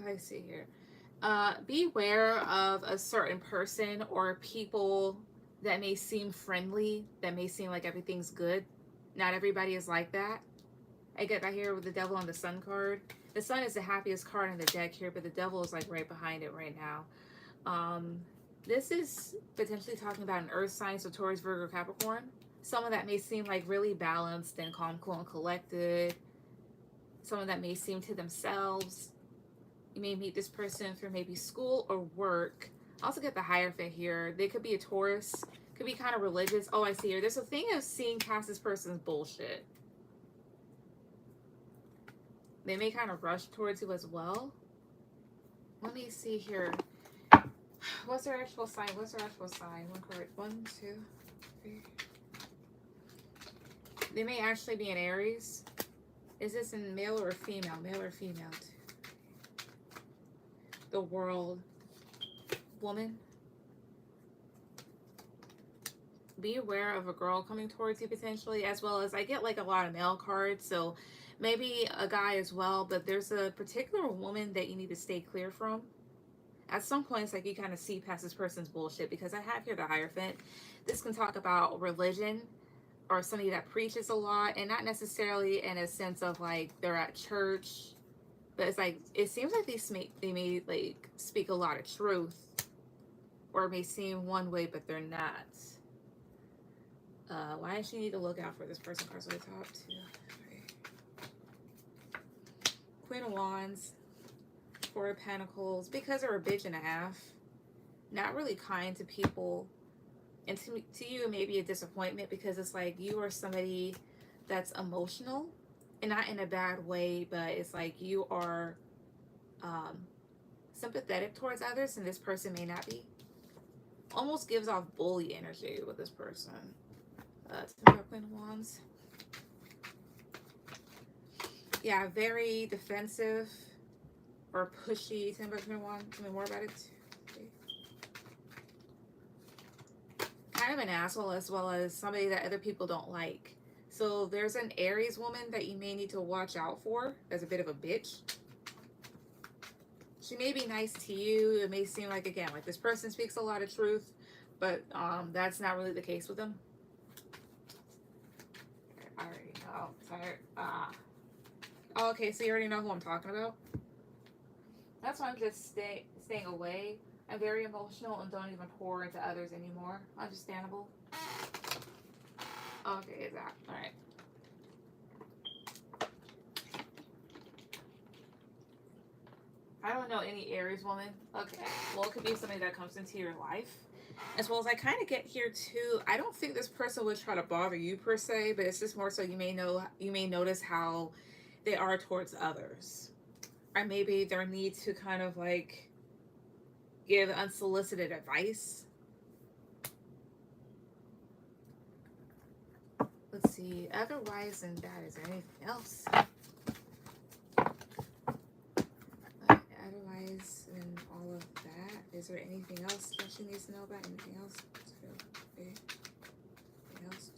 I see here. Beware of a certain person or people that may seem friendly, that may seem like everything's good. Not everybody is like that. I get that here with the Devil on the Sun card. The Sun is the happiest card in the deck here, but the Devil is like right behind it right now. This is potentially talking about an Earth sign, so Taurus, Virgo, Capricorn. Someone that may seem like really balanced and calm, cool, and collected. Someone that may seem to themselves. You may meet this person through maybe school or work. I also get the Hierophant here. They could be a Taurus. Could be kind of religious. Oh, I see here. There's a thing of seeing past this person's bullshit. They may kind of rush towards you as well. Let me see here. What's their actual sign? What's their actual sign? One card. 1, 2, 3. They may actually be an Aries. Is this in male or female? Male or female? The World. Woman. Be aware of a girl coming towards you potentially, as well as I get like a lot of male cards, so maybe a guy as well, but there's a particular woman that you need to stay clear from. At some points, like you kind of see past this person's bullshit, because I have here the Hierophant. This can talk about religion or somebody that preaches a lot, and not necessarily in a sense of like they're at church, but it's like it seems like they may like speak a lot of truth, or may seem one way but they're not. Why does she need to look out for this person? Cards on the top 2, 3. Queen of Wands, 4 of Pentacles, because they're a bitch and a half. Not really kind to people. And to you, maybe a disappointment, because it's like you are somebody that's emotional, and not in a bad way, but it's like you are sympathetic towards others, and this person may not be. Almost gives off bully energy with this person. Queen of Wands. Yeah, very defensive or pushy. Queen of Wands. Tell me more about it. Kind of an asshole, as well as somebody that other people don't like. So there's an Aries woman that you may need to watch out for. As a bit of a bitch. She may be nice to you. It may seem like, again, like this person speaks a lot of truth, but that's not really the case with them. I already know. Tired. Oh, okay, so you already know who I'm talking about. That's why I'm just staying away. I'm very emotional and don't even pour into others anymore. Understandable. Okay, exactly. All right. I don't know any Aries woman. Okay. Well, it could be somebody that comes into your life. As well as I kind of get here too. I don't think this person would try to bother you per se, but it's just more so you may notice how they are towards others. Or maybe their need to kind of like give unsolicited advice. Let's see. Otherwise than that, is there anything else? Otherwise than all of that, is there anything else that she needs to know about? Anything else? Anything else?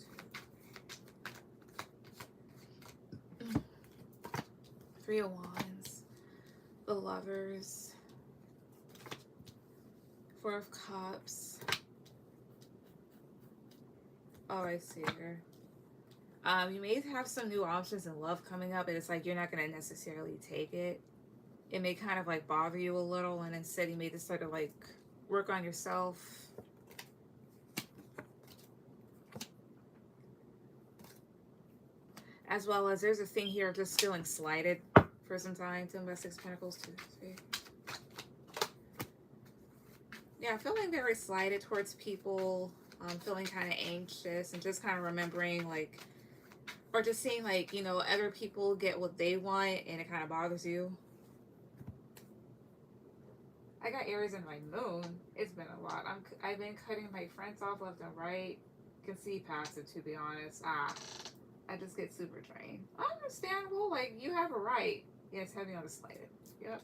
Three of Wands, the Lovers, Four of Cups. Oh, I see her. You may have some new options in love coming up, and it's like you're not going to necessarily take it. It may kind of like bother you a little, and instead you may just sort of like work on yourself. As well as there's a thing here of just feeling slighted for some time. 10 by 6 Pentacles, 2, 3. Yeah, feeling very slighted towards people. Feeling kind of anxious and just kind of remembering like, or just seeing like, you know, other people get what they want and it kind of bothers you. I got Aries in my moon. It's been a lot. I've been cutting my friends off left and right. Can see past it, to be honest. I just get super drained. Understandable. Like, you have a right. Yeah, it's heavy on the slighted. Yep.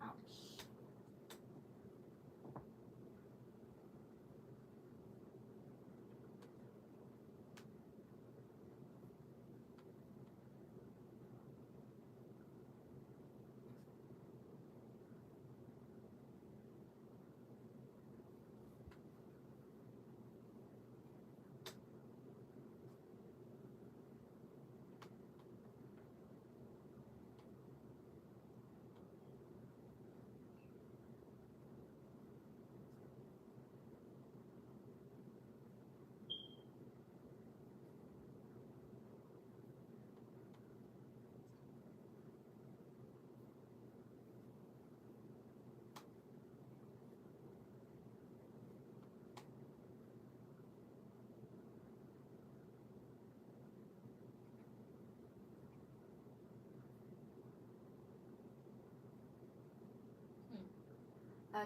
Ouch.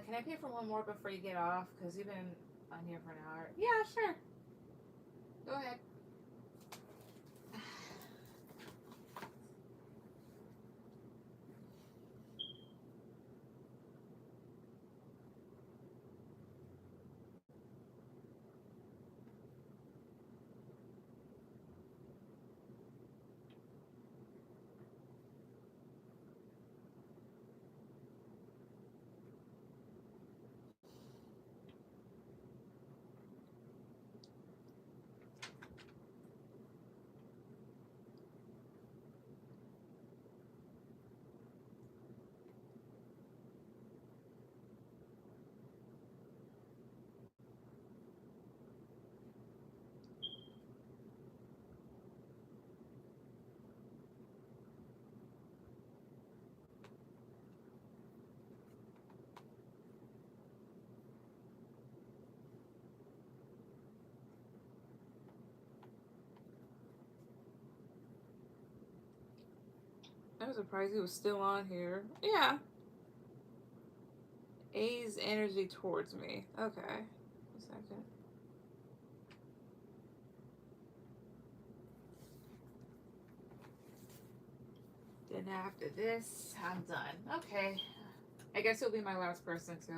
Can I pay for one more before you get off? Because you've been on here for an hour. Yeah, sure. Go ahead. I'm surprised he was still on here. Yeah. A's energy towards me. Okay. A second. Then after this, I'm done. Okay. I guess he'll be my last person too.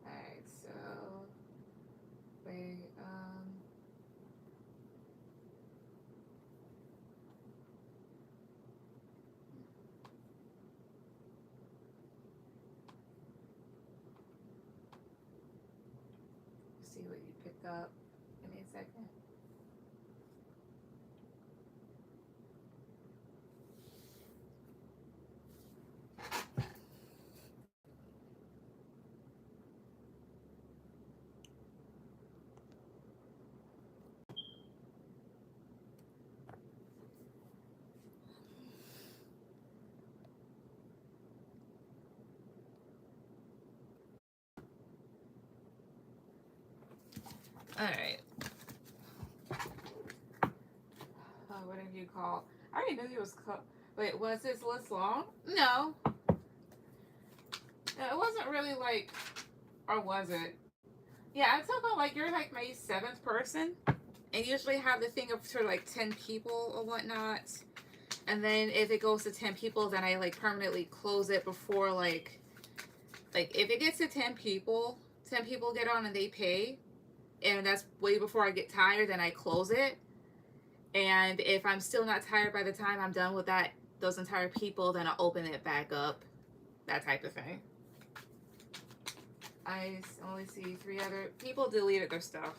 Alright, so wait, see what you pick up. Give me a second. Alright. What have you called? I already knew he was Wait, was this list long? No. It wasn't really like, or was it? Yeah, I took on like you're like my 7th person, and usually have the thing up to like 10 people or whatnot. And then if it goes to 10 people, then I like permanently close it before like if it gets to 10 people get on and they pay, and that's way before I get tired, then I close it. And if I'm still not tired by the time I'm done with those entire people, then I'll open it back up. That type of thing. I only see 3 other people deleted their stuff.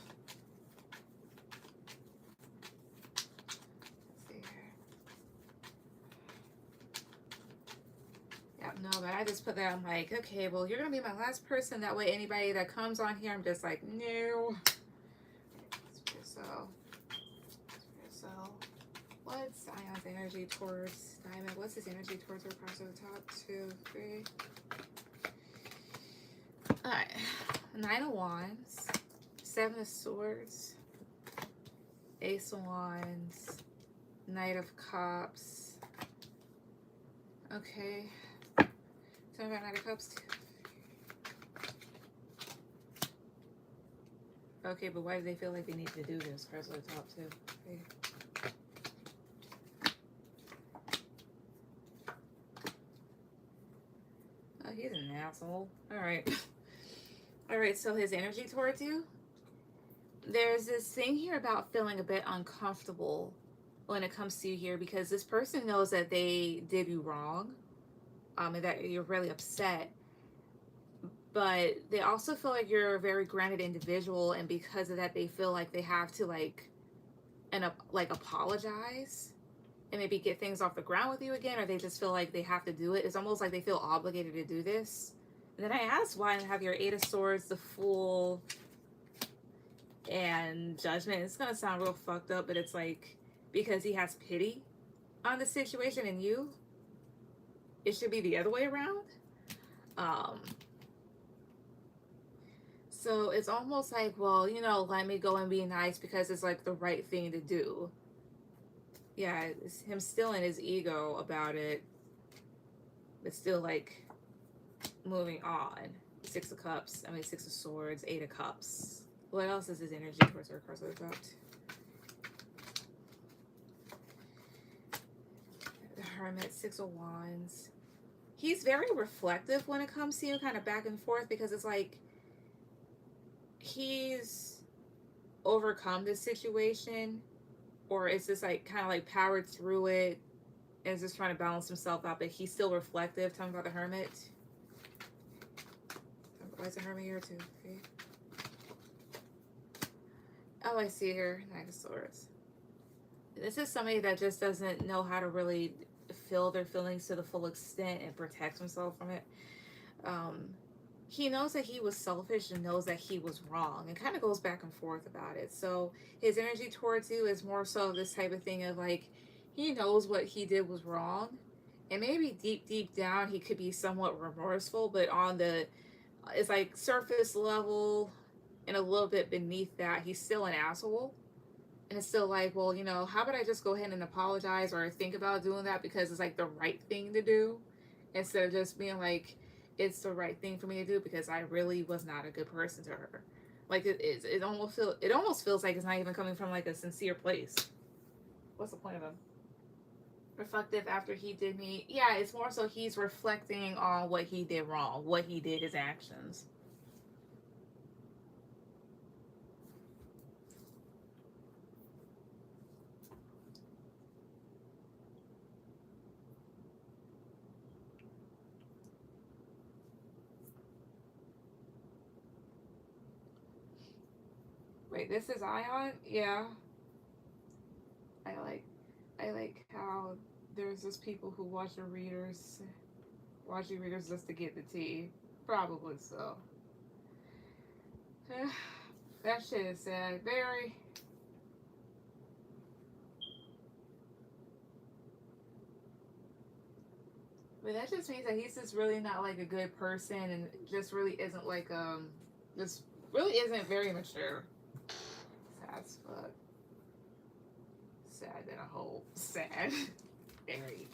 Let's see here. Yep, no, but I just put that, I'm like, okay, well, you're going to be my last person. That way anybody that comes on here, I'm just like, no. So, what's Ion's energy towards Diamond? What's his energy towards her across the top? 2, 3. Alright. 9 of Wands. 7 of Swords. Ace of Wands. Knight of Cups. Okay. Tell me about Knight of Cups. Okay, but why do they feel like they need to do this? Press on the top too. Okay. Oh, he's an asshole. Alright. Alright, so his energy towards you. There's this thing here about feeling a bit uncomfortable when it comes to you here, because this person knows that they did you wrong. And that you're really upset. But they also feel like you're a very grounded individual, and because of that they feel like they have to like apologize and maybe get things off the ground with you again, or they just feel like they have to do it. It's almost like they feel obligated to do this. And then I asked why, and have your 8 of Swords, the Fool, and Judgment. It's gonna sound real fucked up, but it's like because he has pity on the situation and you. It should be the other way around. So it's almost like, well, you know, let me go and be nice because it's like the right thing to do. Yeah, it's him still in his ego about it, but still like moving on. 6 of Cups, 6 of Swords, 8 of Cups. What else is his energy towards her cards about? The Hermit, 6 of Wands. He's very reflective when it comes to you, kind of back and forth, because it's like he's overcome this situation, or it's just like kind of like powered through it and is just trying to balance himself out, but he's still reflective. Tell me about the Hermit. Why is the Hermit here too? Okay. Oh, I see here. 9 of Swords. This is somebody that just doesn't know how to really feel their feelings to the full extent and protect himself from it. He knows that he was selfish and knows that he was wrong, and kind of goes back and forth about it. So his energy towards you is more so this type of thing of like, he knows what he did was wrong, and maybe deep down he could be somewhat remorseful, but on the, it's like surface level and a little bit beneath that, he's still an asshole. And it's still like, well, you know, how about I just go ahead and apologize or think about doing that because it's like the right thing to do, instead of just being like, it's the right thing for me to do because I really was not a good person to her. Like it almost feels like it's not even coming from like a sincere place. What's the point of him? Reflective after he did me. Yeah, it's more so he's reflecting on what he did wrong, what he did, his actions. Wait, this is Ion? Yeah. I like how there's just people who watch your readers just to get the tea. Probably so. That shit is sad. Very. But that just means that he's just really not like a good person, and just really isn't like just really isn't very mature. as fuck. Sad than a whole. Sad. Very.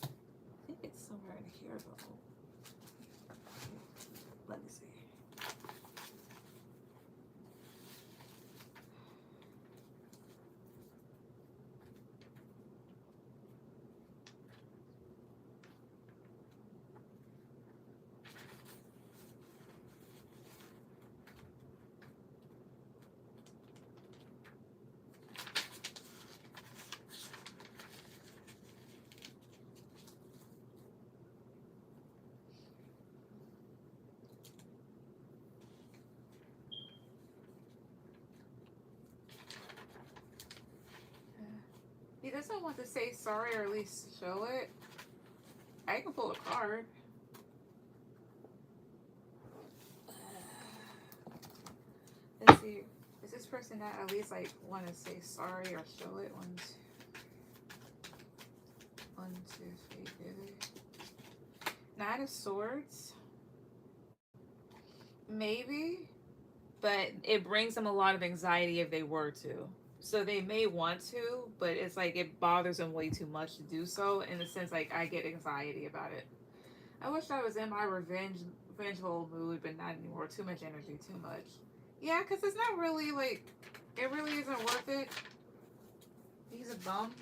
I think it's somewhere in here though. Let me see. He doesn't want to say sorry or at least show it. I can pull a card. Let's see. Does this person not at least like want to say sorry or show it? One, two, three, really? Nine of Swords. Maybe. But it brings them a lot of anxiety if they were to. So they may want to, but it's like it bothers them way too much to do so. In the sense, like I get anxiety about it. I wish I was in my revengeful mood, but not anymore. Too much energy, too much. Yeah, because it's not really like, it really isn't worth it. He's a bum.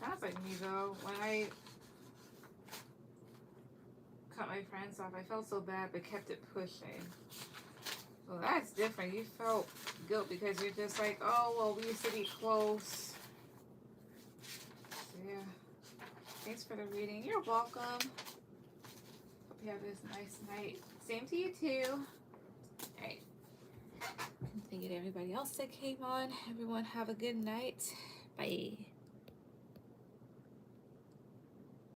Sounds like me though. When I cut my friends off, I felt so bad but kept it pushing. Well, that's different. You felt guilt because you're just like, oh, well, we used to be close. So, yeah. Thanks for the reading. You're welcome. Hope you have this nice night. Same to you too. All right. Thank you to everybody else that came on. Everyone have a good night. Bye.